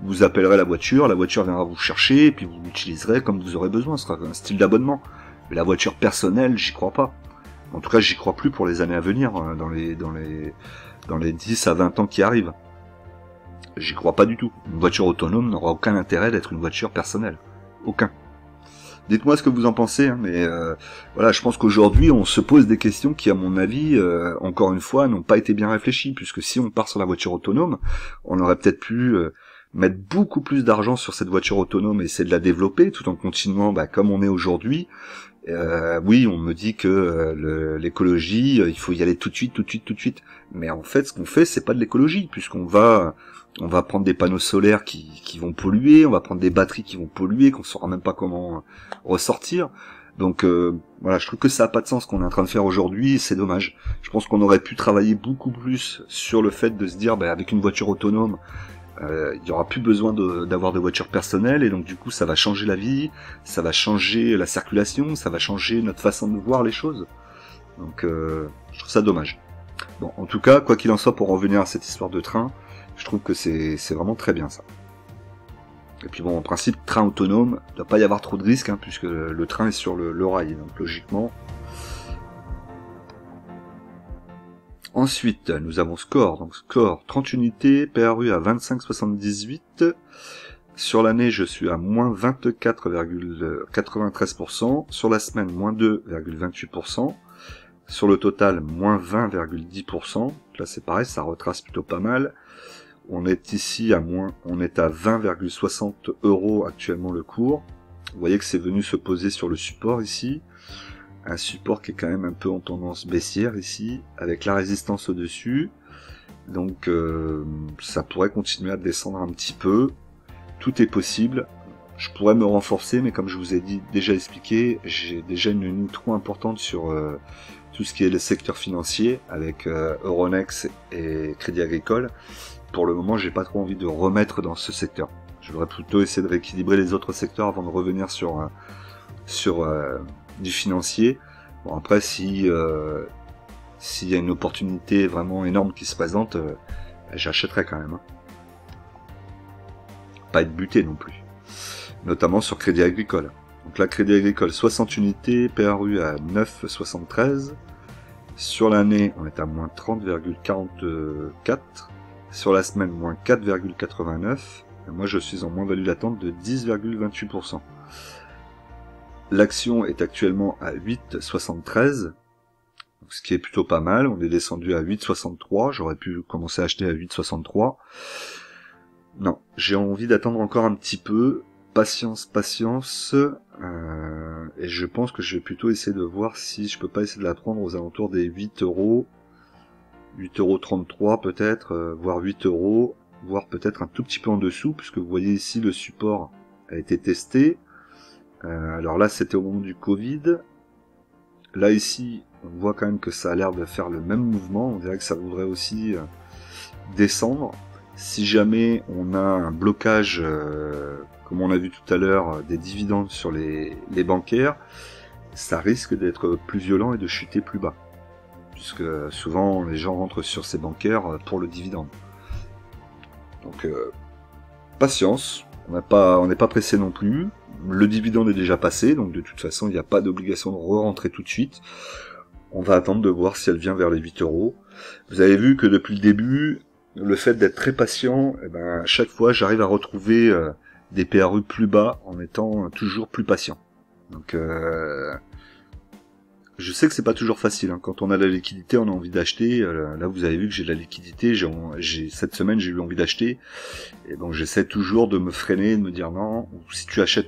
vous appellerez la voiture viendra vous chercher, et puis vous l'utiliserez comme vous aurez besoin, ce sera un style d'abonnement. Mais la voiture personnelle, j'y crois pas. En tout cas, j'y crois plus pour les années à venir, dans les 10 à 20 ans qui arrivent. J'y crois pas du tout. Une voiture autonome n'aura aucun intérêt d'être une voiture personnelle. Aucun. Dites-moi ce que vous en pensez, hein, mais voilà, je pense qu'aujourd'hui on se pose des questions qui, à mon avis, encore une fois, n'ont pas été bien réfléchies, puisque si on part sur la voiture autonome, on aurait peut-être pu mettre beaucoup plus d'argent sur cette voiture autonome et essayer de la développer, tout en continuant comme on est aujourd'hui. Oui, on me dit que l'écologie, il faut y aller tout de suite. Mais en fait, ce qu'on fait, c'est pas de l'écologie, puisqu'on va prendre des panneaux solaires qui vont polluer, on va prendre des batteries qui vont polluer, qu'on saura même pas comment ressortir. Donc voilà, je trouve que ça a pas de sens ce qu'on est en train de faire aujourd'hui, c'est dommage. Je pense qu'on aurait pu travailler beaucoup plus sur le fait de se dire, avec une voiture autonome, il y aura plus besoin d'avoir de voiture personnelle, et donc du coup ça va changer la vie, ça va changer la circulation, ça va changer notre façon de voir les choses. Donc je trouve ça dommage. Bon, en tout cas, quoi qu'il en soit, pour revenir à cette histoire de train, je trouve que c'est vraiment très bien ça. Et puis bon, en principe, train autonome, il ne doit pas y avoir trop de risques, hein, puisque le train est sur le rail, donc logiquement. Ensuite, nous avons Score. Donc Score, 30 unités, PRU à 25,78. Sur l'année, je suis à moins 24,93%. Sur la semaine, moins 2,28%. Sur le total, moins 20,10%. Là, c'est pareil, ça retrace plutôt pas mal. On est ici on est à 20,60 € actuellement le cours. Vous voyez que c'est venu se poser sur le support ici. Un support qui est quand même un peu en tendance baissière ici, avec la résistance au-dessus. Donc ça pourrait continuer à descendre un petit peu. Tout est possible. Je pourrais me renforcer, mais comme je vous ai déjà expliqué, j'ai déjà une ligne trop importante sur tout ce qui est le secteur financier, avec Euronext et Crédit Agricole. Pour le moment, j'ai pas trop envie de remettre dans ce secteur. Je voudrais plutôt essayer de rééquilibrer les autres secteurs avant de revenir sur du financier. Bon, après, s'il y a une opportunité vraiment énorme qui se présente, j'achèterai quand même. Hein. Pas être buté non plus. Notamment sur Crédit Agricole. Donc là, Crédit Agricole, 60 unités, PRU à 9,73. Sur l'année, on est à moins 30,44. Sur la semaine, moins 4,89. Et moi, je suis en moins-value latente de 10,28%. L'action est actuellement à 8,73. Ce qui est plutôt pas mal. On est descendu à 8,63. J'aurais pu commencer à acheter à 8,63. Non, j'ai envie d'attendre encore un petit peu. Patience. Et je pense que je vais plutôt essayer de voir si je peux pas essayer de la prendre aux alentours des 8 €. 8,33 € peut-être, voire 8 €, voire peut-être un tout petit peu en dessous, puisque vous voyez ici le support a été testé. Alors là, c'était au moment du Covid. Là, ici, on voit quand même que ça a l'air de faire le même mouvement. On dirait que ça voudrait aussi descendre. Si jamais on a un blocage, comme on a vu tout à l'heure, des dividendes sur les bancaires, ça risque d'être plus violent et de chuter plus bas. Puisque souvent les gens rentrent sur ces bancaires pour le dividende. Donc patience, on n'est pas pressé non plus. Le dividende est déjà passé, donc de toute façon il n'y a pas d'obligation de re-rentrer tout de suite. On va attendre de voir si elle vient vers les 8 euros. Vous avez vu que depuis le début, le fait d'être très patient, eh ben, à chaque fois j'arrive à retrouver des PRU plus bas en étant toujours plus patient. Donc je sais que c'est pas toujours facile, hein. Quand on a la liquidité, on a envie d'acheter. Là, vous avez vu que j'ai de la liquidité. Cette semaine, j'ai eu envie d'acheter. Et donc, j'essaie toujours de me freiner, de me dire non. Si tu achètes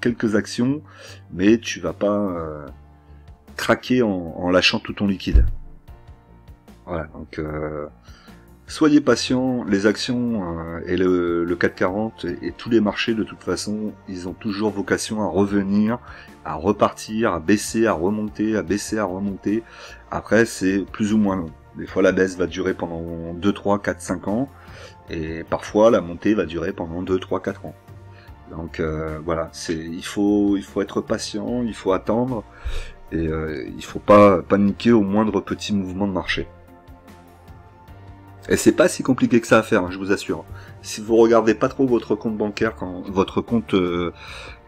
quelques actions, mais tu vas pas craquer en lâchant tout ton liquide. Voilà. Donc, soyez patients. Les actions et le CAC 40 et tous les marchés, de toute façon, ils ont toujours vocation à revenir, à repartir, à baisser, à remonter, à baisser, à remonter. Après, c'est plus ou moins long. Des fois, la baisse va durer pendant 2, 3, 4, 5 ans. Et parfois, la montée va durer pendant 2, 3, 4 ans. Donc, voilà. Il faut être patient, il faut attendre. Et il faut pas paniquer au moindre petit mouvement de marché. Et c'est pas si compliqué que ça à faire, hein, je vous assure. Si vous regardez pas trop votre compte bancaire, votre compte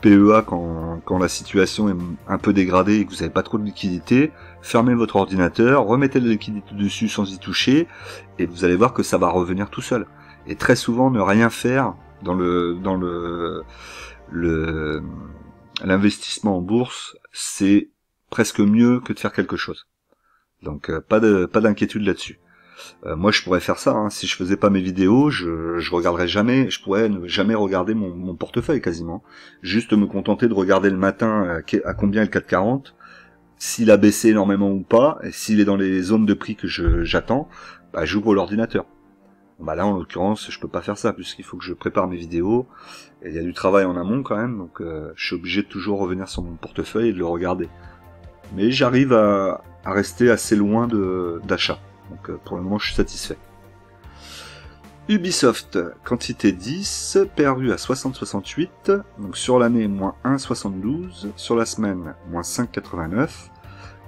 PEA, quand la situation est un peu dégradée et que vous avez pas trop de liquidité, fermez votre ordinateur, remettez de la liquidité dessus sans y toucher, et vous allez voir que ça va revenir tout seul. Et très souvent, ne rien faire dans l'investissement en bourse, c'est presque mieux que de faire quelque chose. Donc pas d'inquiétude là-dessus. Moi je pourrais faire ça, hein. Si je faisais pas mes vidéos, je regarderais jamais, je pourrais ne jamais regarder mon portefeuille quasiment. Juste me contenter de regarder le matin à combien est le CAC 40, s'il a baissé énormément ou pas, et s'il est dans les zones de prix que j'attends, bah j'ouvre l'ordinateur. Bah là en l'occurrence je peux pas faire ça, puisqu'il faut que je prépare mes vidéos, et il y a du travail en amont quand même, donc je suis obligé de toujours revenir sur mon portefeuille et de le regarder. Mais j'arrive à rester assez loin d'achat. Donc pour le moment je suis satisfait. Ubisoft, quantité 10, PRU à 60,68, donc sur l'année moins 1,72, sur la semaine moins 5,89,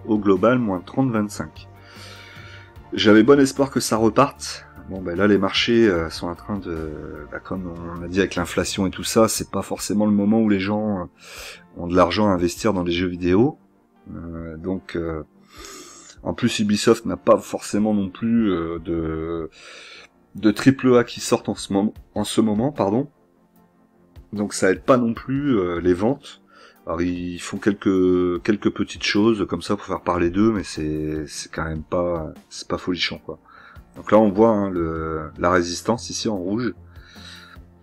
au global moins 30,25. J'avais bon espoir que ça reparte. Bon ben là les marchés sont en train de... comme on a dit avec l'inflation et tout ça, c'est pas forcément le moment où les gens ont de l'argent à investir dans des jeux vidéo. Donc... En plus, Ubisoft n'a pas forcément non plus de AAA qui sortent en ce moment, pardon. Donc ça aide pas non plus les ventes. Alors ils font quelques petites choses comme ça pour faire parler d'eux, mais c'est quand même pas folichon quoi. Donc là on voit hein, la résistance ici en rouge.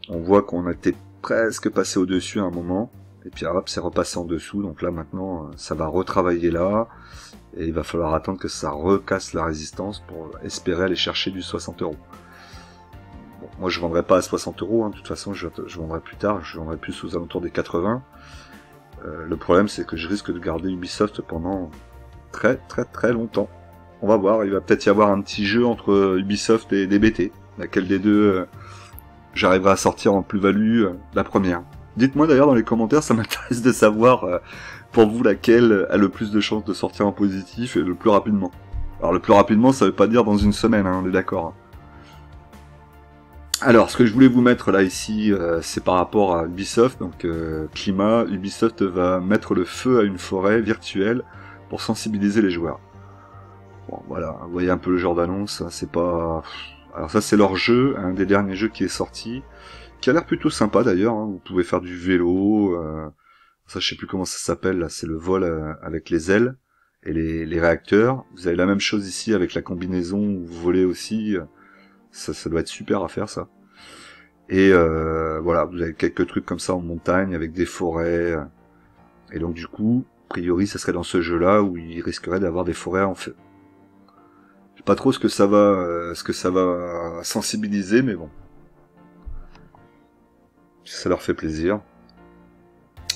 On voit qu'on a été presque passé au-dessus à un moment, et puis hop, c'est repassé en dessous. Donc là maintenant ça va retravailler là. Et il va falloir attendre que ça recasse la résistance pour espérer aller chercher du 60 euros. Bon, moi je vendrai pas à 60 euros, hein. De toute façon je vendrai plus tard, je vendrai plus aux alentours des 80. Le problème c'est que je risque de garder Ubisoft pendant très très très longtemps. On va voir, il va peut-être y avoir un petit jeu entre Ubisoft et DBT. Laquelle des deux j'arriverai à sortir en plus-value la première. Dites-moi d'ailleurs dans les commentaires, ça m'intéresse de savoir... pour vous, laquelle a le plus de chances de sortir en positif et le plus rapidement. Alors le plus rapidement, ça veut pas dire dans une semaine, hein, on est d'accord. Alors, ce que je voulais vous mettre là ici, c'est par rapport à Ubisoft, donc climat. Ubisoft va mettre le feu à une forêt virtuelle pour sensibiliser les joueurs. Bon, voilà, vous voyez un peu le genre d'annonce, hein, c'est pas... Alors ça, c'est leur jeu, un des derniers jeux qui est sorti, qui a l'air plutôt sympa d'ailleurs, hein. Vous pouvez faire du vélo... Ça, je sais plus comment ça s'appelle, là, c'est le vol avec les ailes et les réacteurs. Vous avez la même chose ici avec la combinaison où vous volez aussi. Ça doit être super à faire, ça. Et voilà, vous avez quelques trucs comme ça en montagne avec des forêts. Et donc, du coup, a priori, ça serait dans ce jeu-là où il risquerait d'avoir des forêts en feu. Je sais pas trop ce que ça va sensibiliser, mais bon. Ça leur fait plaisir.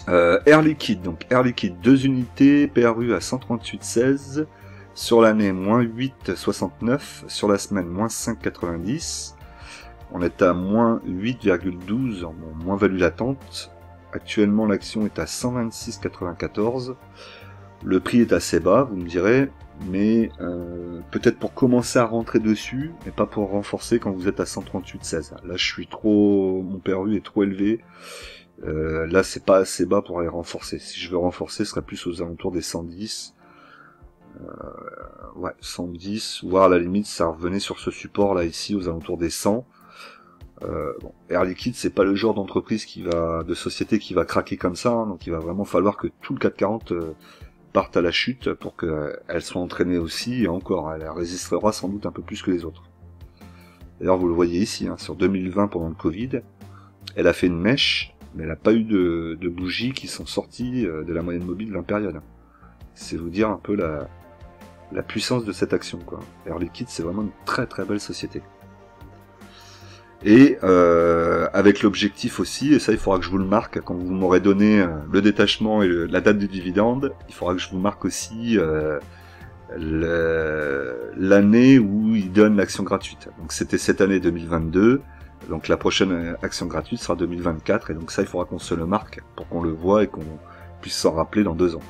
Air Liquide, donc Air Liquide 2 unités, PRU à 138,16, sur l'année moins 8,69, sur la semaine moins 5,90, on est à moins 8,12 en moins-value latente, Actuellement, l'action est à 126,94. Le prix est assez bas, vous me direz, mais peut-être pour commencer à rentrer dessus, mais pas pour renforcer quand vous êtes à 138,16. Là, mon PRU est trop élevé. Là, c'est pas assez bas pour aller renforcer. Si je veux renforcer, ce serait plus aux alentours des 110. Ouais, 110, voire à la limite, ça revenait sur ce support là ici, aux alentours des 100. Bon, Air Liquide, c'est pas le genre d'entreprise de société qui va craquer comme ça, hein, donc il va vraiment falloir que tout le CAC 40 parte à la chute pour qu'elle soit entraînée aussi, et encore, elle résistera sans doute un peu plus que les autres. D'ailleurs, vous le voyez ici, hein, sur 2020 pendant le Covid, elle a fait une mèche, mais elle n'a pas eu de bougies qui sont sorties de la moyenne mobile de 20 périodes. C'est vous dire un peu la puissance de cette action, quoi. Air Liquide, c'est vraiment une très très belle société. Et avec l'objectif aussi, et ça il faudra que je vous le marque, quand vous m'aurez donné le détachement et la date du dividende, il faudra que je vous marque aussi l'année où il donne l'action gratuite. Donc c'était cette année 2022, donc la prochaine action gratuite sera 2024, et donc ça il faudra qu'on se le marque pour qu'on le voit et qu'on puisse s'en rappeler dans 2 ans.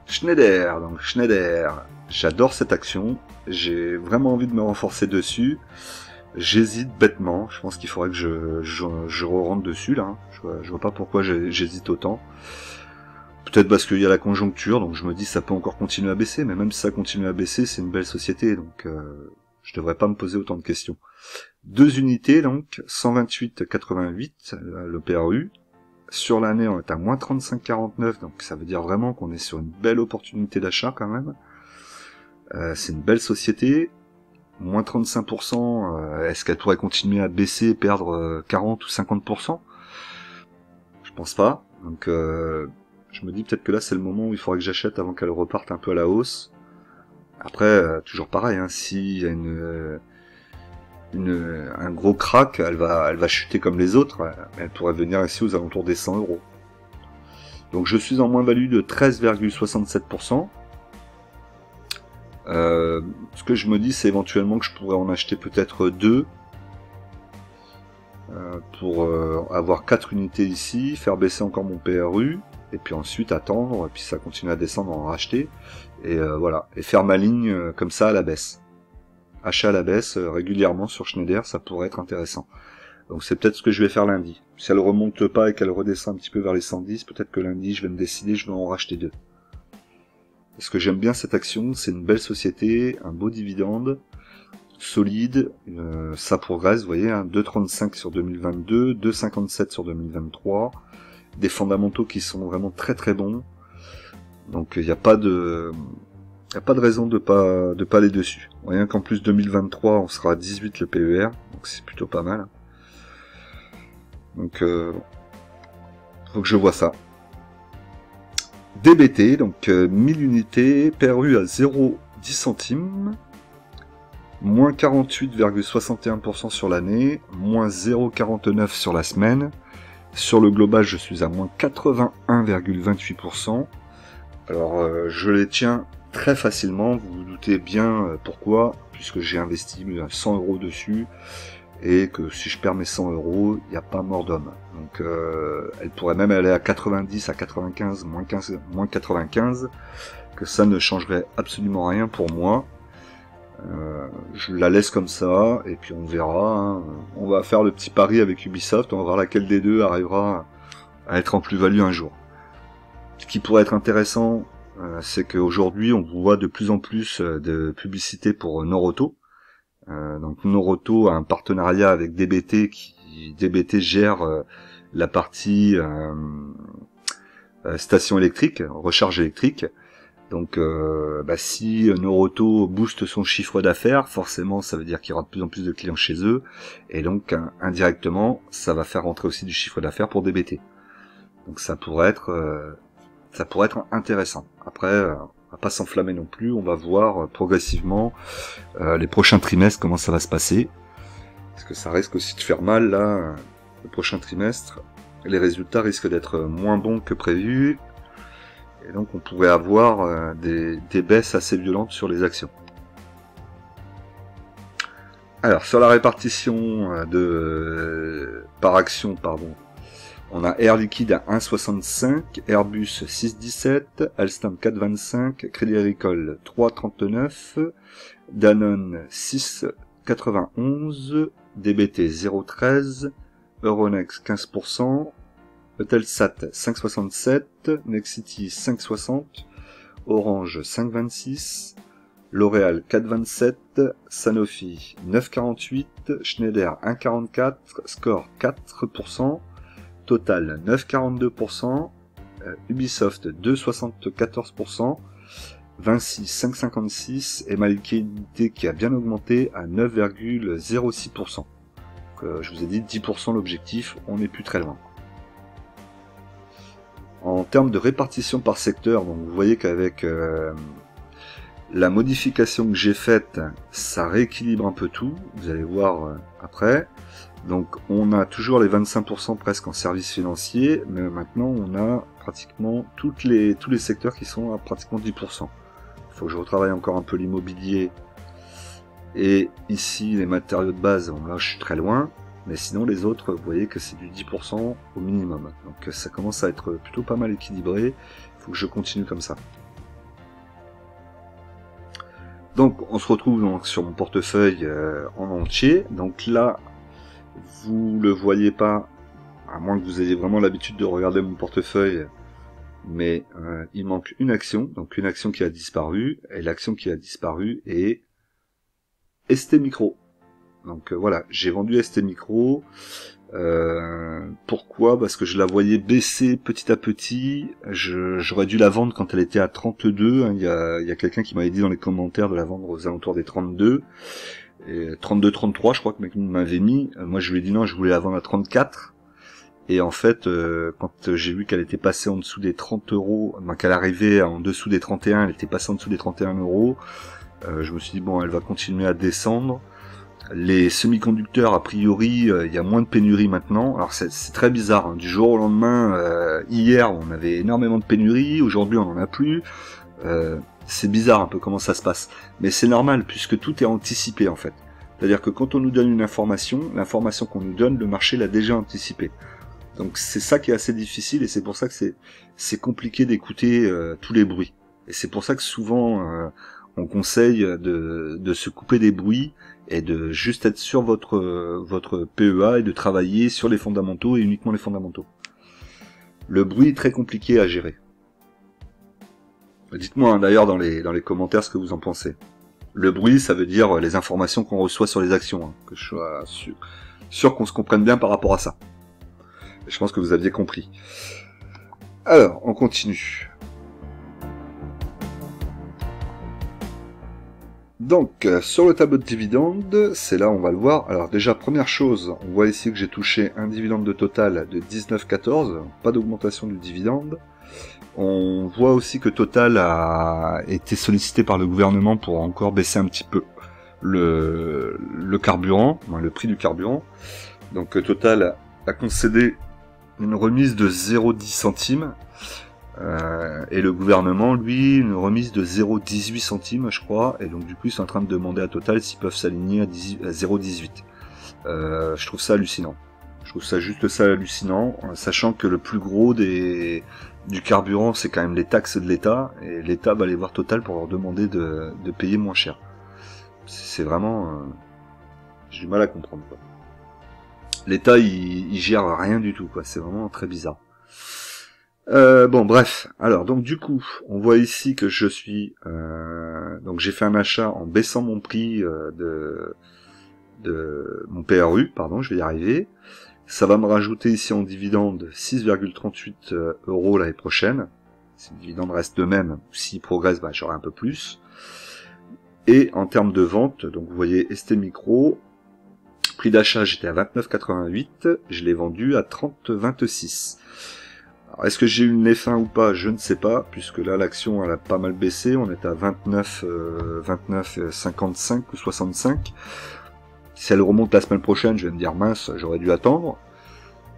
Schneider, donc Schneider, j'adore cette action, j'ai vraiment envie de me renforcer dessus, j'hésite bêtement, je pense qu'il faudrait que je re-rentre dessus là, je vois pas pourquoi j'hésite autant. Peut-être parce qu'il y a la conjoncture, donc je me dis ça peut encore continuer à baisser, mais même si ça continue à baisser, c'est une belle société, donc je devrais pas me poser autant de questions. 2 unités donc, 128,88 le PRU. Sur l'année, on est à moins 35,49, donc ça veut dire vraiment qu'on est sur une belle opportunité d'achat quand même. C'est une belle société. Moins 35%, est-ce qu'elle pourrait continuer à baisser et perdre 40 ou 50%? Je pense pas. Donc je me dis peut-être que là c'est le moment où il faudrait que j'achète avant qu'elle reparte un peu à la hausse. Après, toujours pareil, hein, s'il y a un gros crack, elle va chuter comme les autres, mais elle pourrait venir ici aux alentours des 100 euros. Donc je suis en moins-value de 13,67%. Ce que je me dis, c'est éventuellement que je pourrais en acheter peut-être 2 pour avoir 4 unités ici, faire baisser encore mon PRU, et puis ensuite attendre, et puis ça continue à descendre, en racheter, et voilà, et faire ma ligne comme ça à la baisse. Achat à la baisse régulièrement sur Schneider, ça pourrait être intéressant. Donc c'est peut-être ce que je vais faire lundi. Si elle remonte pas et qu'elle redescend un petit peu vers les 110, peut-être que lundi je vais me décider, je vais en racheter 2. Parce que j'aime bien cette action, c'est une belle société, un beau dividende, solide, ça progresse, vous voyez, hein, 2,35 sur 2022, 2,57 sur 2023, des fondamentaux qui sont vraiment très très bons, donc il n'y a pas de raison de pas aller dessus. Rien qu'en plus 2023 on sera à 18 le PER, donc c'est plutôt pas mal. Donc faut que je vois ça. DBT, donc 1000 unités, PRU à 0,10 centimes, moins 48,61% sur l'année, moins 0,49 sur la semaine. Sur le global, je suis à moins 81,28%. Alors, je les tiens très facilement, vous vous doutez bien pourquoi, puisque j'ai investi 100 euros dessus, et que si je perds mes 100 euros, il n'y a pas mort d'homme. Donc elle pourrait même aller à 90, à 95, moins 95, que ça ne changerait absolument rien pour moi. Je la laisse comme ça, et puis on verra. Hein. On va faire le petit pari avec Ubisoft, on va voir laquelle des deux arrivera à être en plus-value un jour. Ce qui pourrait être intéressant, c'est qu'aujourd'hui on voit de plus en plus de publicité pour Noroto. Donc Noroto a un partenariat avec DBT, DBT gère la partie station électrique, recharge électrique. Donc si Noroto booste son chiffre d'affaires, forcément ça veut dire qu'il y aura de plus en plus de clients chez eux, et donc indirectement ça va faire rentrer aussi du chiffre d'affaires pour DBT. Donc ça pourrait être intéressant. Après, on va pas s'enflammer non plus, on va voir progressivement les prochains trimestres comment ça va se passer, parce que ça risque aussi de faire mal là, le prochain trimestre, les résultats risquent d'être moins bons que prévu, et donc on pourrait avoir des baisses assez violentes sur les actions. Alors, sur la répartition par action, pardon, on a Air Liquide à 1,65, Airbus 6,17, Alstom 4,25, Crédit Agricole 3,39, Danone 6,91, DBT 0,13, Euronext 15%, Eutelsat 5,67, Nexity 5,60, Orange 5,26, L'Oréal 4,27, Sanofi 9,48, Schneider 1,44, Score 4%, Total 9,42%, Ubisoft 2,74%, Vinci 5,56% et ma liquidité qui a bien augmenté à 9,06%. Je vous ai dit 10% l'objectif, on n'est plus très loin. En termes de répartition par secteur, donc vous voyez qu'avec la modification que j'ai faite, ça rééquilibre un peu tout, vous allez voir après. Donc on a toujours les 25% presque en services financiers, mais maintenant on a pratiquement tous les secteurs qui sont à pratiquement 10%. Il faut que je retravaille encore un peu l'immobilier. Et ici les matériaux de base, bon, là je suis très loin, mais sinon les autres, vous voyez que c'est du 10% au minimum. Donc ça commence à être plutôt pas mal équilibré, il faut que je continue comme ça. Donc on se retrouve donc sur mon portefeuille en entier, donc là vous le voyez pas, à moins que vous ayez vraiment l'habitude de regarder mon portefeuille, mais il manque une action, donc une action qui a disparu, et l'action qui a disparu est ST Micro. Donc voilà, j'ai vendu ST Micro. Pourquoi? Parce que je la voyais baisser petit à petit. J'aurais dû la vendre quand elle était à 32. Hein. Il y a quelqu'un qui m'avait dit dans les commentaires de la vendre aux alentours des 32. Et 32-33, je crois que m'avait mis. Moi, je lui ai dit non, je voulais la vendre à 34. Et en fait, quand j'ai vu qu'elle était passée en dessous des 30 euros, ben, qu'elle arrivait en dessous des 31, elle était passée en dessous des 31 euros, je me suis dit, bon, elle va continuer à descendre. Les semi-conducteurs, a priori, il y a moins de pénurie maintenant. Alors c'est très bizarre, hein. Du jour au lendemain, hier on avait énormément de pénurie, aujourd'hui on en a plus. C'est bizarre un peu comment ça se passe. Mais c'est normal, puisque tout est anticipé en fait. C'est-à-dire que quand on nous donne une information, l'information qu'on nous donne, le marché l'a déjà anticipée. Donc c'est ça qui est assez difficile, et c'est pour ça que c'est compliqué d'écouter tous les bruits. Et c'est pour ça que souvent on conseille de se couper des bruits, et de juste être sur votre PEA et de travailler sur les fondamentaux et uniquement les fondamentaux. Le bruit est très compliqué à gérer. Dites-moi hein, d'ailleurs dans les commentaires ce que vous en pensez. Le bruit, ça veut dire les informations qu'on reçoit sur les actions, hein, que je sois sûr qu'on se comprenne bien par rapport à ça. Je pense que vous aviez compris. Alors, on continue. Donc, sur le tableau de dividendes, c'est là on va le voir. Alors déjà, première chose, on voit ici que j'ai touché un dividende de Total de 19,14, pas d'augmentation du dividende. On voit aussi que Total a été sollicité par le gouvernement pour encore baisser un petit peu le carburant, le prix du carburant. Donc Total a concédé une remise de 0,10 centimes. Et le gouvernement, lui, une remise de 0,18 centimes, je crois, et donc du coup, ils sont en train de demander à Total s'ils peuvent s'aligner à 0,18. Je trouve ça hallucinant. Je trouve ça juste ça hallucinant, sachant que le plus gros du carburant, c'est quand même les taxes de l'État, et l'État va aller voir Total pour leur demander de payer moins cher. C'est vraiment... j'ai du mal à comprendre, quoi. L'État, il gère rien du tout, quoi. C'est vraiment très bizarre. Bon bref, alors donc du coup on voit ici que je suis donc j'ai fait un achat en baissant mon prix de mon PRU, pardon, je vais y arriver. Ça va me rajouter ici en dividende 6,38 € l'année prochaine. Si le dividende reste de même, s'il progresse, bah, j'aurai un peu plus. Et en termes de vente, donc vous voyez ST Micro, prix d'achat j'étais à 29,88, je l'ai vendu à 30,26. Alors, est-ce que j'ai eu une F1 ou pas? Je ne sais pas, puisque là l'action elle a pas mal baissé, on est à 29,55 ou 65. Si elle remonte la semaine prochaine, je vais me dire mince, j'aurais dû attendre.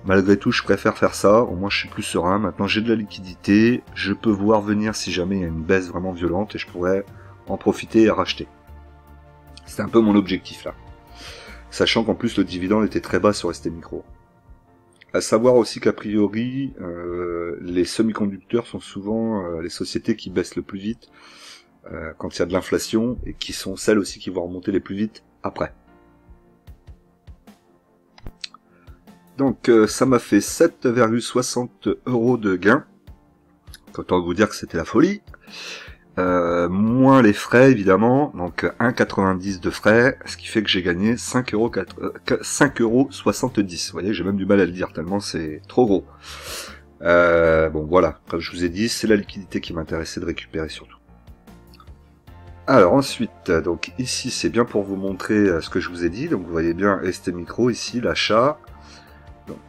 Malgré tout, je préfère faire ça, au moins je suis plus serein. Maintenant j'ai de la liquidité, je peux voir venir si jamais il y a une baisse vraiment violente et je pourrais en profiter et racheter. C'est un peu mon objectif là. Sachant qu'en plus le dividende était très bas sur ST Micro. À savoir aussi qu'a priori, les semi-conducteurs sont souvent les sociétés qui baissent le plus vite quand il y a de l'inflation, et qui sont celles aussi qui vont remonter les plus vite après. Donc ça m'a fait 7,60 € de gain. Autant vous dire que c'était la folie. Moins les frais évidemment, donc 1,90 € de frais, ce qui fait que j'ai gagné 5,70 €. Vous voyez, j'ai même du mal à le dire tellement c'est trop gros. Bon voilà, comme je vous ai dit, c'est la liquidité qui m'intéressait de récupérer surtout. Alors ensuite, donc ici c'est bien pour vous montrer ce que je vous ai dit. Donc vous voyez bien ST Micro ici, l'achat,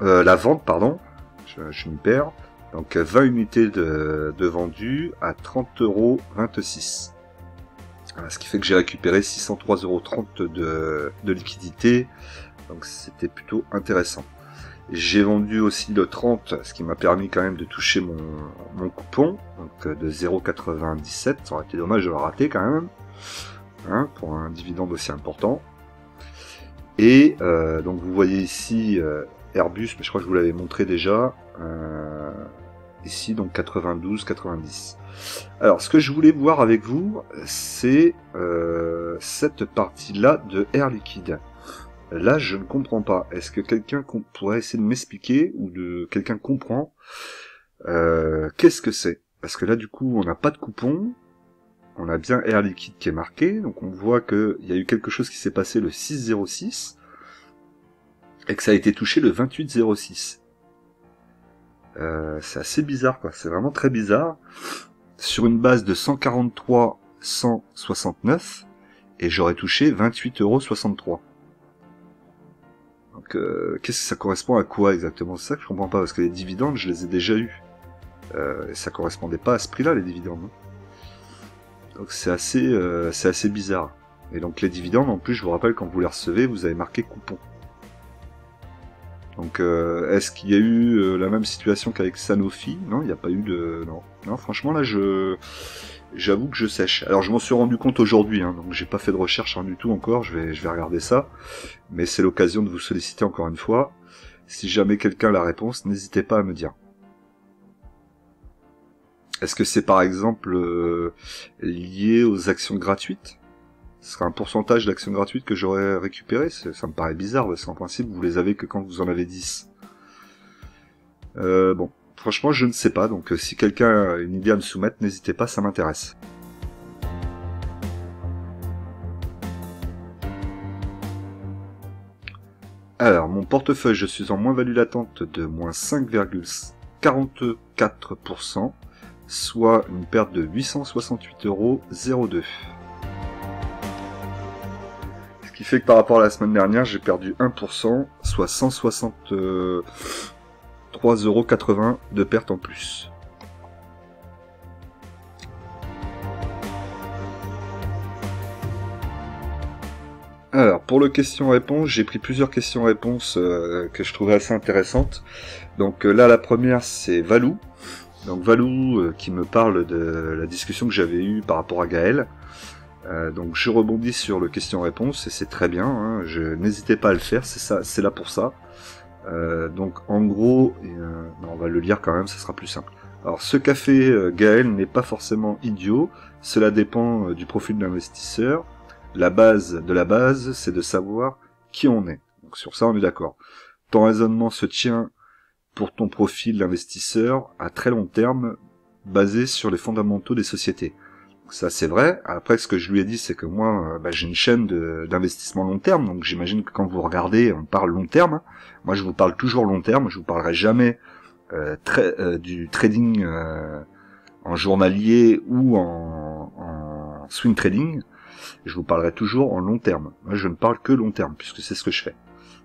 la vente pardon, je m'y perds. Donc 20 unités de vendues à 30,26 €. Voilà, ce qui fait que j'ai récupéré 603,30 € de liquidité. Donc c'était plutôt intéressant. J'ai vendu aussi le 30, ce qui m'a permis quand même de toucher mon coupon, donc de 0,97. Ça aurait été dommage de le rater quand même, hein, pour un dividende aussi important. Et donc vous voyez ici Airbus, mais je crois que je vous l'avais montré déjà. Ici donc 92,90. Alors ce que je voulais voir avec vous, c'est cette partie-là de Air Liquide. Là je ne comprends pas. Est-ce que quelqu'un pourrait essayer de m'expliquer, ou de quelqu'un comprend qu'est-ce que c'est? Parce que là du coup on n'a pas de coupon, on a bien Air Liquide qui est marqué, donc on voit qu'il y a eu quelque chose qui s'est passé le 6/06 et que ça a été touché le 28/06. C'est assez bizarre quoi, c'est vraiment très bizarre. Sur une base de 143,169, et j'aurais touché 28,63 €. Donc qu'est-ce que ça correspond à quoi exactement? C'est ça que je comprends pas, parce que les dividendes je les ai déjà eus. Ça correspondait pas à ce prix-là les dividendes. Donc c'est assez bizarre. Et donc les dividendes en plus, je vous rappelle, quand vous les recevez, vous avez marqué coupon. Donc est-ce qu'il y a eu la même situation qu'avec Sanofi? Non, il n'y a pas eu de... Non, franchement là j'avoue que je sèche. Alors je m'en suis rendu compte aujourd'hui, hein, donc j'ai pas fait de recherche du tout encore, je vais regarder ça. Mais c'est l'occasion de vous solliciter encore une fois. Si jamais quelqu'un a la réponse, n'hésitez pas à me dire. Est-ce que c'est par exemple lié aux actions gratuites? Ce sera un pourcentage d'actions gratuites que j'aurais récupéré? Ça me paraît bizarre, parce qu'en principe, vous les avez que quand vous en avez 10. Bon, franchement, je ne sais pas, donc si quelqu'un a une idée à me soumettre, n'hésitez pas, ça m'intéresse. Alors, mon portefeuille, je suis en moins-value latente de moins 5,44%, soit une perte de 868,02 €. Ce qui fait que par rapport à la semaine dernière, j'ai perdu 1%, soit 163,80 € de perte en plus. Alors, pour le question-réponse, j'ai pris plusieurs questions-réponses que je trouvais assez intéressantes. Donc là, la première, c'est Valou. Donc Valou qui me parle de la discussion que j'avais eue par rapport à Gaël. Donc je rebondis sur le question-réponse, et c'est très bien, hein, n'hésitez pas à le faire, c'est là pour ça. Donc en gros, on va le lire quand même, ça sera plus simple. Alors ce qu'a fait Gaël n'est pas forcément idiot, cela dépend du profil de l'investisseur. La base de la base, c'est de savoir qui on est. Donc sur ça on est d'accord. Ton raisonnement se tient pour ton profil d'investisseur à très long terme, basé sur les fondamentaux des sociétés. Ça c'est vrai. Après ce que je lui ai dit, c'est que moi j'ai une chaîne d'investissement long terme, donc j'imagine que quand vous regardez, on parle long terme. Moi je vous parle toujours long terme, je vous parlerai jamais du trading en journalier ou en swing trading. Je vous parlerai toujours en long terme. Moi je ne parle que long terme, puisque c'est ce que je fais.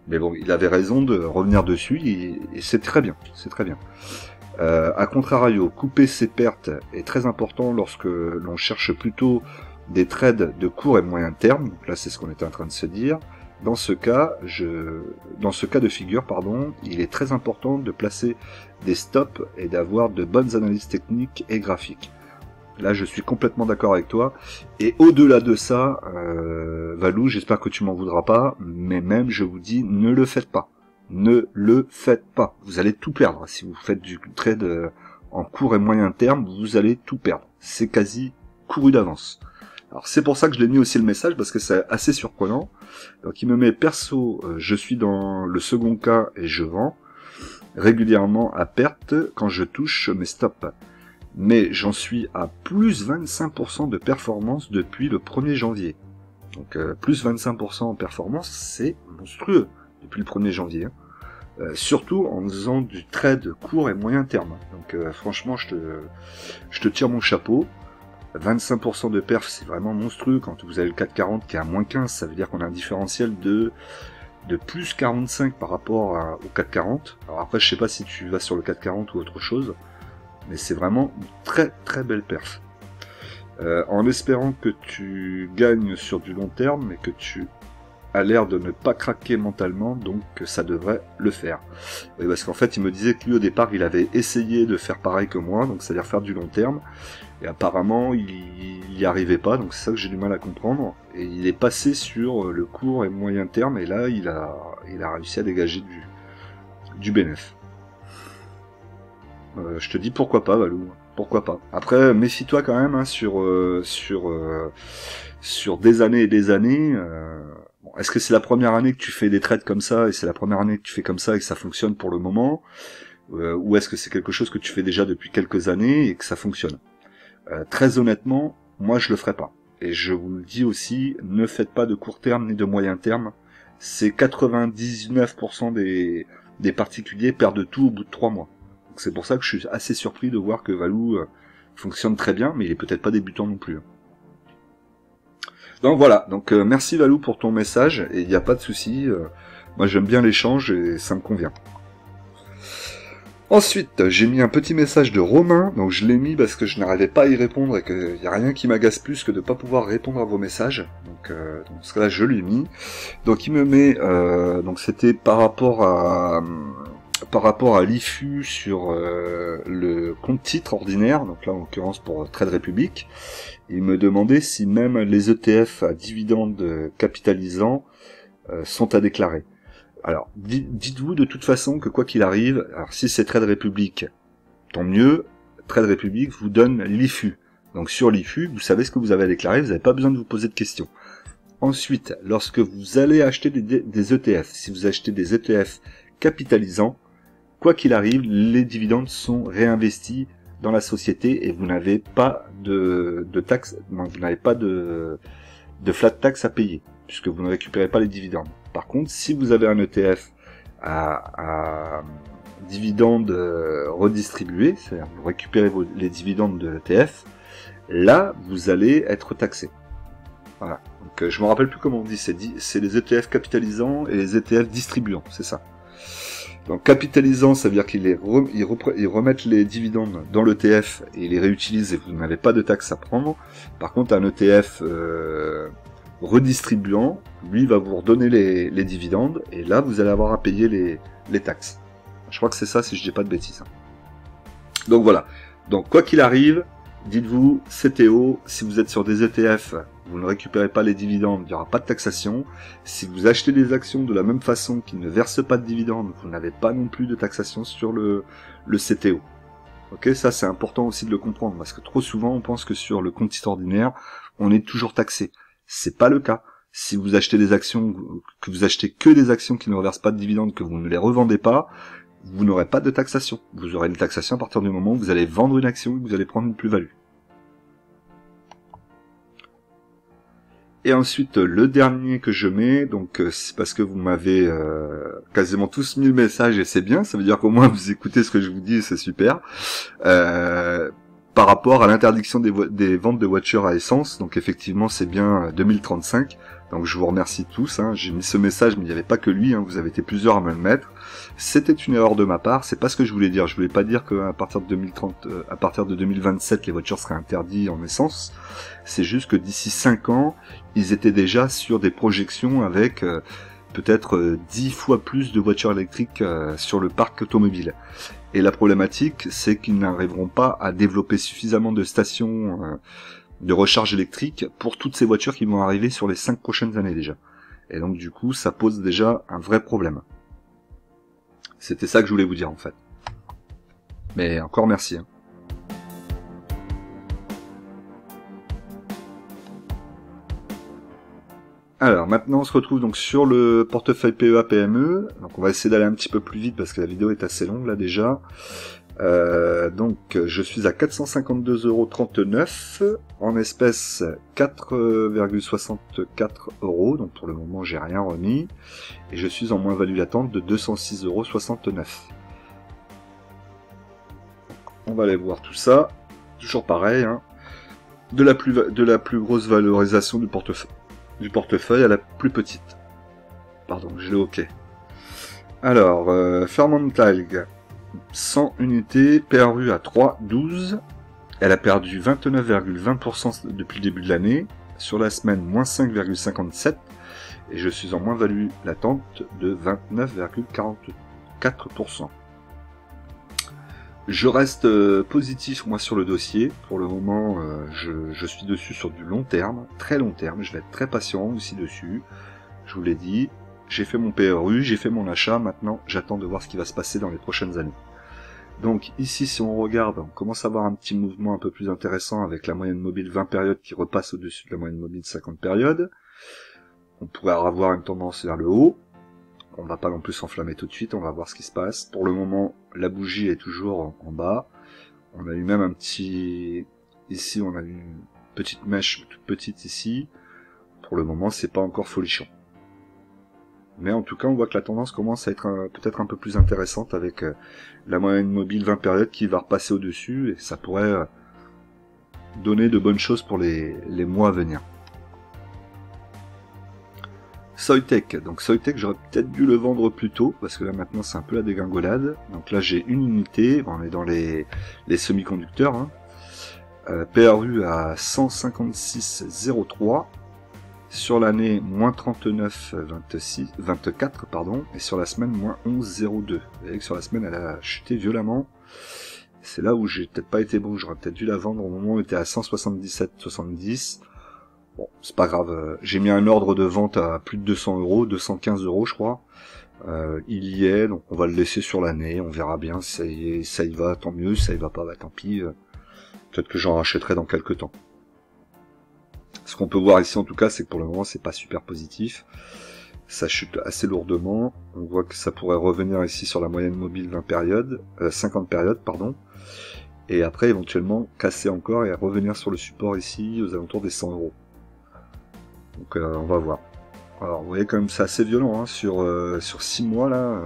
Mais bon, il avait raison de revenir dessus, et c'est très bien, c'est très bien. A contrario, couper ses pertes est très important lorsque l'on cherche plutôt des trades de court et moyen terme. Donc là, c'est ce qu'on était en train de se dire. Dans ce cas de figure, il est très important de placer des stops et d'avoir de bonnes analyses techniques et graphiques. Là, je suis complètement d'accord avec toi. Et au-delà de ça, Valou, j'espère que tu m'en voudras pas, mais même je vous dis, ne le faites pas. Ne le faites pas. Vous allez tout perdre. Si vous faites du trade en court et moyen terme, vous allez tout perdre. C'est quasi couru d'avance. Alors c'est pour ça que je l'ai mis aussi le message, parce que c'est assez surprenant. Donc il me met perso, je suis dans le second cas et je vends régulièrement à perte quand je touche mes stops. Mais j'en suis à plus 25% de performance depuis le 1er janvier. Donc plus 25% en performance, c'est monstrueux depuis le 1er janvier. Hein. Surtout en faisant du trade court et moyen terme. Donc franchement, je te tire mon chapeau. 25% de perf, c'est vraiment monstrueux. Quand vous avez le 440 qui est à moins 15, ça veut dire qu'on a un différentiel de plus 45 par rapport au 440. Alors après, je sais pas si tu vas sur le 440 ou autre chose, mais c'est vraiment une très très belle perf. En espérant que tu gagnes sur du long terme et que tu as l'air de ne pas craquer mentalement, donc ça devrait le faire. Et parce qu'en fait, il me disait que lui au départ, il avait essayé de faire pareil que moi, donc c'est-à-dire faire du long terme, et apparemment, il n'y arrivait pas, donc c'est ça que j'ai du mal à comprendre. Et il est passé sur le court et moyen terme, et là, il a réussi à dégager du bénéf. Je te dis pourquoi pas, Valou. Pourquoi pas. Après, méfie-toi quand même hein, sur des années et des années. Bon, est-ce que c'est la première année que tu fais des trades comme ça, et c'est la première année que tu fais comme ça et que ça fonctionne pour le moment, ou est-ce que c'est quelque chose que tu fais déjà depuis quelques années et que ça fonctionne? Très honnêtement, moi je le ferai pas. Et je vous le dis aussi, ne faites pas de court terme ni de moyen terme. C'est 99% des particuliers perdent tout au bout de 3 mois. Donc c'est pour ça que je suis assez surpris de voir que Valou fonctionne très bien, mais il est peut-être pas débutant non plus. Donc voilà, donc merci Valou pour ton message, et il n'y a pas de souci. Moi j'aime bien l'échange et ça me convient. Ensuite, j'ai mis un petit message de Romain, donc je l'ai mis parce que je n'arrivais pas à y répondre et qu'il n'y a rien qui m'agace plus que de ne pas pouvoir répondre à vos messages. Donc dans ce cas-là, je l'ai mis. Donc il me met, donc c'était par rapport à l'IFU sur le compte titre ordinaire, donc là en l'occurrence pour Trade Republic. Il me demandait si même les ETF à dividendes capitalisants sont à déclarer. Alors, dites-vous de toute façon que quoi qu'il arrive, alors si c'est Trade Republic, tant mieux, Trade Republic vous donne l'IFU. Donc sur l'IFU, vous savez ce que vous avez à déclarer, vous n'avez pas besoin de vous poser de questions. Ensuite, lorsque vous allez acheter des ETF, si vous achetez des ETF capitalisants, quoi qu'il arrive, les dividendes sont réinvestis dans la société et vous n'avez pas de taxe, non, vous n'avez pas de flat tax à payer, puisque vous ne récupérez pas les dividendes. Par contre, si vous avez un ETF à dividendes redistribués, c'est-à-dire vous récupérez les dividendes de l'ETF, là, vous allez être taxé. Voilà. Donc, je me rappelle plus comment on dit, c'est les ETF capitalisants et les ETF distribuants, c'est ça. Donc, capitalisant, ça veut dire qu'ils remettent les dividendes dans l'ETF et ils les réutilisent et vous n'avez pas de taxe à prendre. Par contre, un ETF redistribuant, lui va vous redonner les dividendes, et là vous allez avoir à payer les taxes. Je crois que c'est ça si je dis pas de bêtises. Donc voilà. Donc quoi qu'il arrive, dites-vous, CTO, si vous êtes sur des ETF, vous ne récupérez pas les dividendes, il n'y aura pas de taxation. Si vous achetez des actions de la même façon qui ne versent pas de dividendes, vous n'avez pas non plus de taxation sur le CTO. Ok, ça c'est important aussi de le comprendre, parce que trop souvent on pense que sur le compte titre ordinaire, on est toujours taxé. C'est pas le cas. Si vous achetez des actions, que vous achetez que des actions qui ne reversent pas de dividendes, que vous ne les revendez pas, vous n'aurez pas de taxation. Vous aurez une taxation à partir du moment où vous allez vendre une action et que vous allez prendre une plus-value. Et ensuite, le dernier que je mets, donc c'est parce que vous m'avez quasiment tous mis le message et c'est bien, ça veut dire qu'au moins vous écoutez ce que je vous dis et c'est super. Par rapport à l'interdiction des ventes de voitures à essence, donc effectivement c'est bien 2035, donc je vous remercie tous, hein. J'ai mis ce message mais il n'y avait pas que lui, hein. Vous avez été plusieurs à me le mettre, c'était une erreur de ma part, c'est pas ce que je voulais dire, je voulais pas dire qu'à partir de 2030, à partir de 2027 les voitures seraient interdites en essence, c'est juste que d'ici 5 ans, ils étaient déjà sur des projections avec peut-être 10 fois plus de voitures électriques sur le parc automobile. Et la problématique, c'est qu'ils n'arriveront pas à développer suffisamment de stations de recharge électrique pour toutes ces voitures qui vont arriver sur les 5 prochaines années déjà. Et donc du coup, ça pose déjà un vrai problème. C'était ça que je voulais vous dire en fait. Mais encore merci. Hein. Alors maintenant on se retrouve donc sur le portefeuille PEA PME. Donc on va essayer d'aller un petit peu plus vite parce que la vidéo est assez longue là déjà. Donc je suis à 452,39 € en espèces 4,64 €, donc pour le moment j'ai rien remis et je suis en moins-value latente de 206,69 €. On va aller voir tout ça, toujours pareil, hein. de la plus grosse valorisation du portefeuille à la plus petite. Pardon, je l'ai OK. Alors, Fermentalg, 100 unités, PRU à 3,12. Elle a perdu 29,20% depuis le début de l'année. Sur la semaine, moins 5,57. Et je suis en moins-value latente de 29,44%. Je reste positif, moi, sur le dossier. Pour le moment, je suis dessus sur du long terme, très long terme. Je vais être très patient aussi dessus. Je vous l'ai dit. J'ai fait mon PRU, j'ai fait mon achat, maintenant j'attends de voir ce qui va se passer dans les prochaines années. Donc ici, si on regarde, on commence à avoir un petit mouvement un peu plus intéressant avec la moyenne mobile 20 périodes qui repasse au-dessus de la moyenne mobile 50 périodes. On pourrait avoir une tendance vers le haut. On va pas non plus s'enflammer tout de suite, on va voir ce qui se passe. Pour le moment, la bougie est toujours en bas. On a eu même un petit... Ici, on a eu une petite mèche toute petite ici. Pour le moment, c'est pas encore folichon. Mais en tout cas, on voit que la tendance commence à être peut-être un peu plus intéressante avec la moyenne mobile 20 périodes qui va repasser au-dessus et ça pourrait donner de bonnes choses pour les mois à venir. Soitec. Donc Soitec, j'aurais peut-être dû le vendre plus tôt parce que là maintenant c'est un peu la dégringolade. Donc là j'ai une unité, on est dans les semi-conducteurs. Hein. PRU à 156,03. Sur l'année, moins 39,24, pardon, et sur la semaine, moins 11,02. Vous voyez que sur la semaine, elle a chuté violemment. C'est là où j'ai peut-être pas été bon, j'aurais peut-être dû la vendre au moment où elle était à 177,70. Bon, c'est pas grave, j'ai mis un ordre de vente à plus de 200 €, 215 € je crois. Il y est, donc on va le laisser sur l'année, on verra bien si ça y va, tant mieux, si ça y va pas, bah tant pis. Peut-être que j'en rachèterai dans quelques temps. Ce qu'on peut voir ici en tout cas, c'est que pour le moment c'est pas super positif. Ça chute assez lourdement. On voit que ça pourrait revenir ici sur la moyenne mobile 20 périodes, 50 périodes, pardon. Et après éventuellement casser encore et revenir sur le support ici aux alentours des 100 €. Donc on va voir. Alors vous voyez quand même c'est assez violent hein, sur 6 mois là,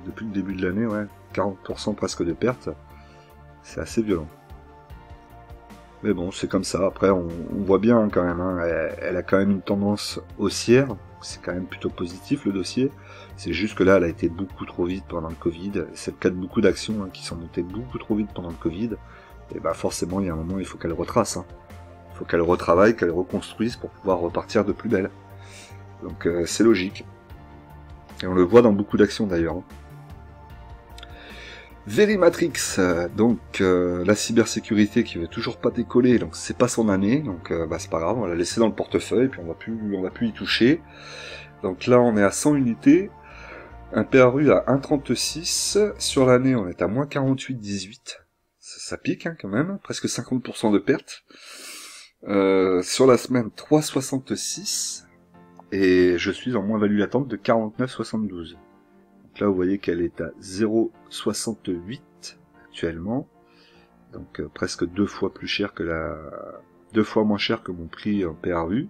depuis le début de l'année, ouais, 40% presque de perte. C'est assez violent. Mais bon, c'est comme ça. Après, on voit bien hein, quand même. Hein, elle a quand même une tendance haussière. C'est quand même plutôt positif le dossier. C'est juste que là, elle a été beaucoup trop vite pendant le Covid. C'est le cas de beaucoup d'actions hein, qui sont montées beaucoup trop vite pendant le Covid. Et bah forcément, il y a un moment, il faut qu'elle retrace. Hein. Il faut qu'elle retravaille, qu'elle reconstruise pour pouvoir repartir de plus belle. Donc c'est logique. Et on le voit dans beaucoup d'actions d'ailleurs. Hein. Verimatrix, donc la cybersécurité qui veut toujours pas décoller, donc c'est pas son année, donc bah c'est pas grave, on va la laisser dans le portefeuille, puis on va plus y toucher. Donc là on est à 100 unités, un PRU à 1,36, sur l'année on est à moins 48,18, ça pique hein, quand même, presque 50% de perte. Sur la semaine 3,66, et je suis en moins-value latente de 49,72. Là, vous voyez qu'elle est à 0,68 actuellement, donc presque 2 fois plus cher que 2 fois moins cher que mon prix en PRU.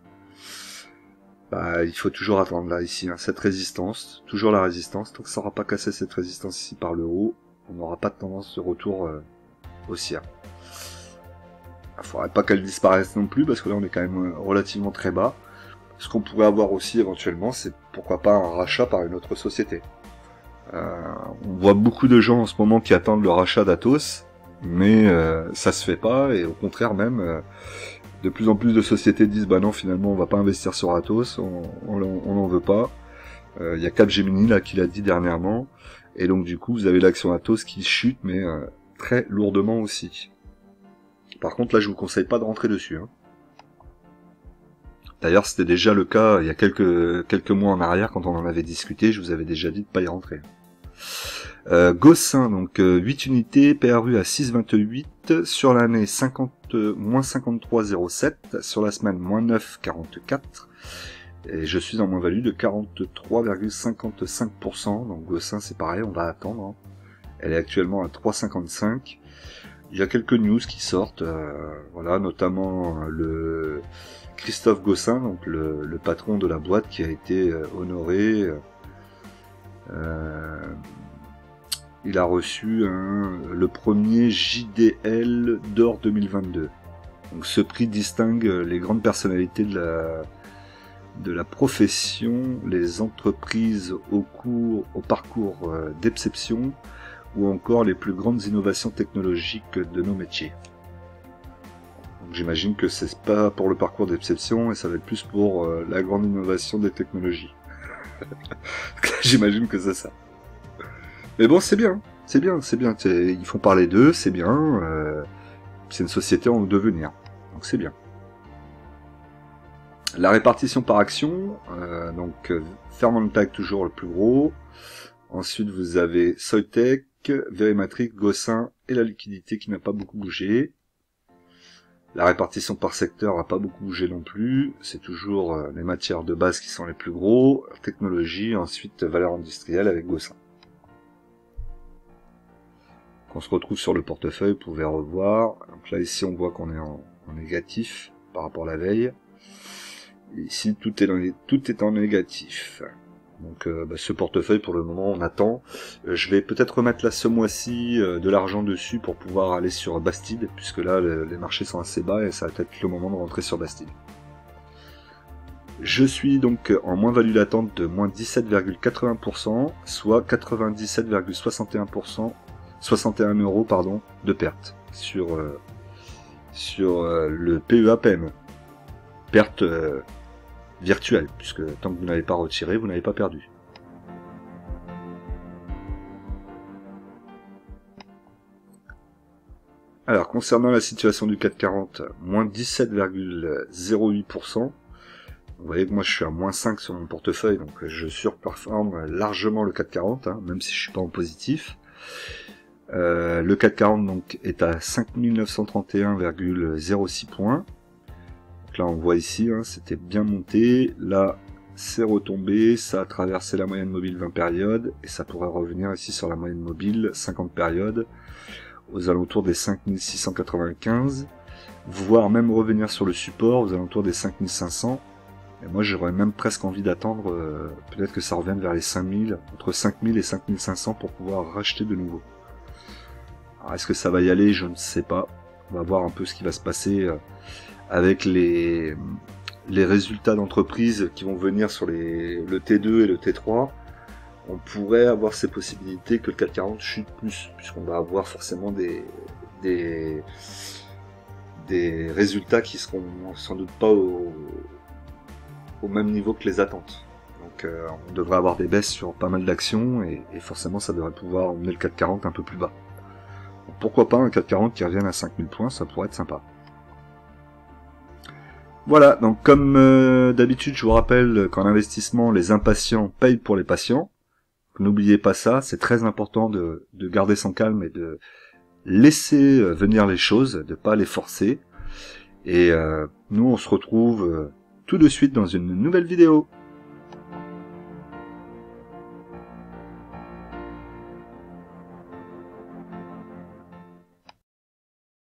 Bah, il faut toujours attendre là ici, hein, cette résistance, toujours la résistance. Tant que ça n'aura pas cassé cette résistance ici par le haut, on n'aura pas de tendance de retour haussière. Il faudrait pas qu'elle disparaisse non plus parce que là on est quand même relativement très bas. Ce qu'on pourrait avoir aussi éventuellement, c'est pourquoi pas un rachat par une autre société. On voit beaucoup de gens en ce moment qui attendent le rachat d'Atos, mais ça se fait pas, et au contraire même, de plus en plus de sociétés disent bah non finalement on va pas investir sur Atos, on n'en veut pas. Il y a Capgemini là qui l'a dit dernièrement, et donc du coup vous avez l'action Atos qui chute, mais très lourdement aussi. Par contre là je vous conseille pas de rentrer dessus. Hein. D'ailleurs, c'était déjà le cas il y a quelques mois en arrière, quand on en avait discuté, je vous avais déjà dit de pas y rentrer. Gossin, donc 8 unités, PRU à 6,28, sur l'année moins 53,07, sur la semaine moins 9,44, et je suis en moins-value de 43,55%, donc Gossin c'est pareil, on va attendre, hein. Elle est actuellement à 3,55. Il y a quelques news qui sortent, voilà, notamment le Christophe Gossin, donc le patron de la boîte qui a été honoré. Il a reçu le premier JDL d'or 2022. Donc ce prix distingue les grandes personnalités de la profession, les entreprises au parcours d'exception, ou encore les plus grandes innovations technologiques de nos métiers. Donc j'imagine que c'est pas pour le parcours d'exception, et ça va être plus pour la grande innovation des technologies. J'imagine que c'est ça. Mais bon, c'est bien, c'est bien, c'est bien. Ils font parler d'eux, c'est bien. C'est une société en devenir, donc c'est bien. La répartition par action, donc Fermentag toujours le plus gros. Ensuite, vous avez Soitec, Verimatrix, Gossin et la liquidité qui n'a pas beaucoup bougé. La répartition par secteur n'a pas beaucoup bougé non plus. C'est toujours les matières de base qui sont les plus gros. Technologie, ensuite valeur industrielle avec Gossin. On se retrouve sur le portefeuille, vous pouvez revoir. Donc là, ici, on voit qu'on est en négatif par rapport à la veille. Et ici, tout est en négatif. Donc ce portefeuille, pour le moment, on attend. Je vais peut-être remettre là ce mois-ci de l'argent dessus pour pouvoir aller sur Bastide, puisque là, les marchés sont assez bas et ça va être le moment de rentrer sur Bastide. Je suis donc en moins-value latente de moins 17,80%, soit 97,61%, 61 € pardon, de perte sur le PEA-PME. Perte virtuelle, puisque tant que vous n'avez pas retiré, vous n'avez pas perdu. Alors, concernant la situation du CAC 40, moins 17,08%. Vous voyez que moi je suis à moins 5 sur mon portefeuille, donc je surperforme largement le CAC 40, hein, même si je suis pas en positif. Le CAC 40 donc est à 5931,06 points. Donc là on voit ici, hein, c'était bien monté, là c'est retombé, ça a traversé la moyenne mobile 20 périodes, et ça pourrait revenir ici sur la moyenne mobile 50 périodes, aux alentours des 5695, voire même revenir sur le support aux alentours des 5500. Et moi j'aurais même presque envie d'attendre, peut-être que ça revienne vers les 5000, entre 5000 et 5500 pour pouvoir racheter de nouveau. Alors est-ce que ça va y aller? Je ne sais pas. On va voir un peu ce qui va se passer avec les résultats d'entreprise qui vont venir sur le T2 et le T3. On pourrait avoir ces possibilités que le CAC 40 chute plus, puisqu'on va avoir forcément des résultats qui seront sans doute pas au même niveau que les attentes. Donc on devrait avoir des baisses sur pas mal d'actions, et forcément ça devrait pouvoir emmener le CAC 40 un peu plus bas. Donc, pourquoi pas un CAC 40 qui revienne à 5000 points, ça pourrait être sympa. Voilà, donc comme d'habitude, je vous rappelle qu'en investissement, les impatients payent pour les patients. N'oubliez pas ça, c'est très important de garder son calme et de laisser venir les choses, de pas les forcer. Et nous, on se retrouve tout de suite dans une nouvelle vidéo.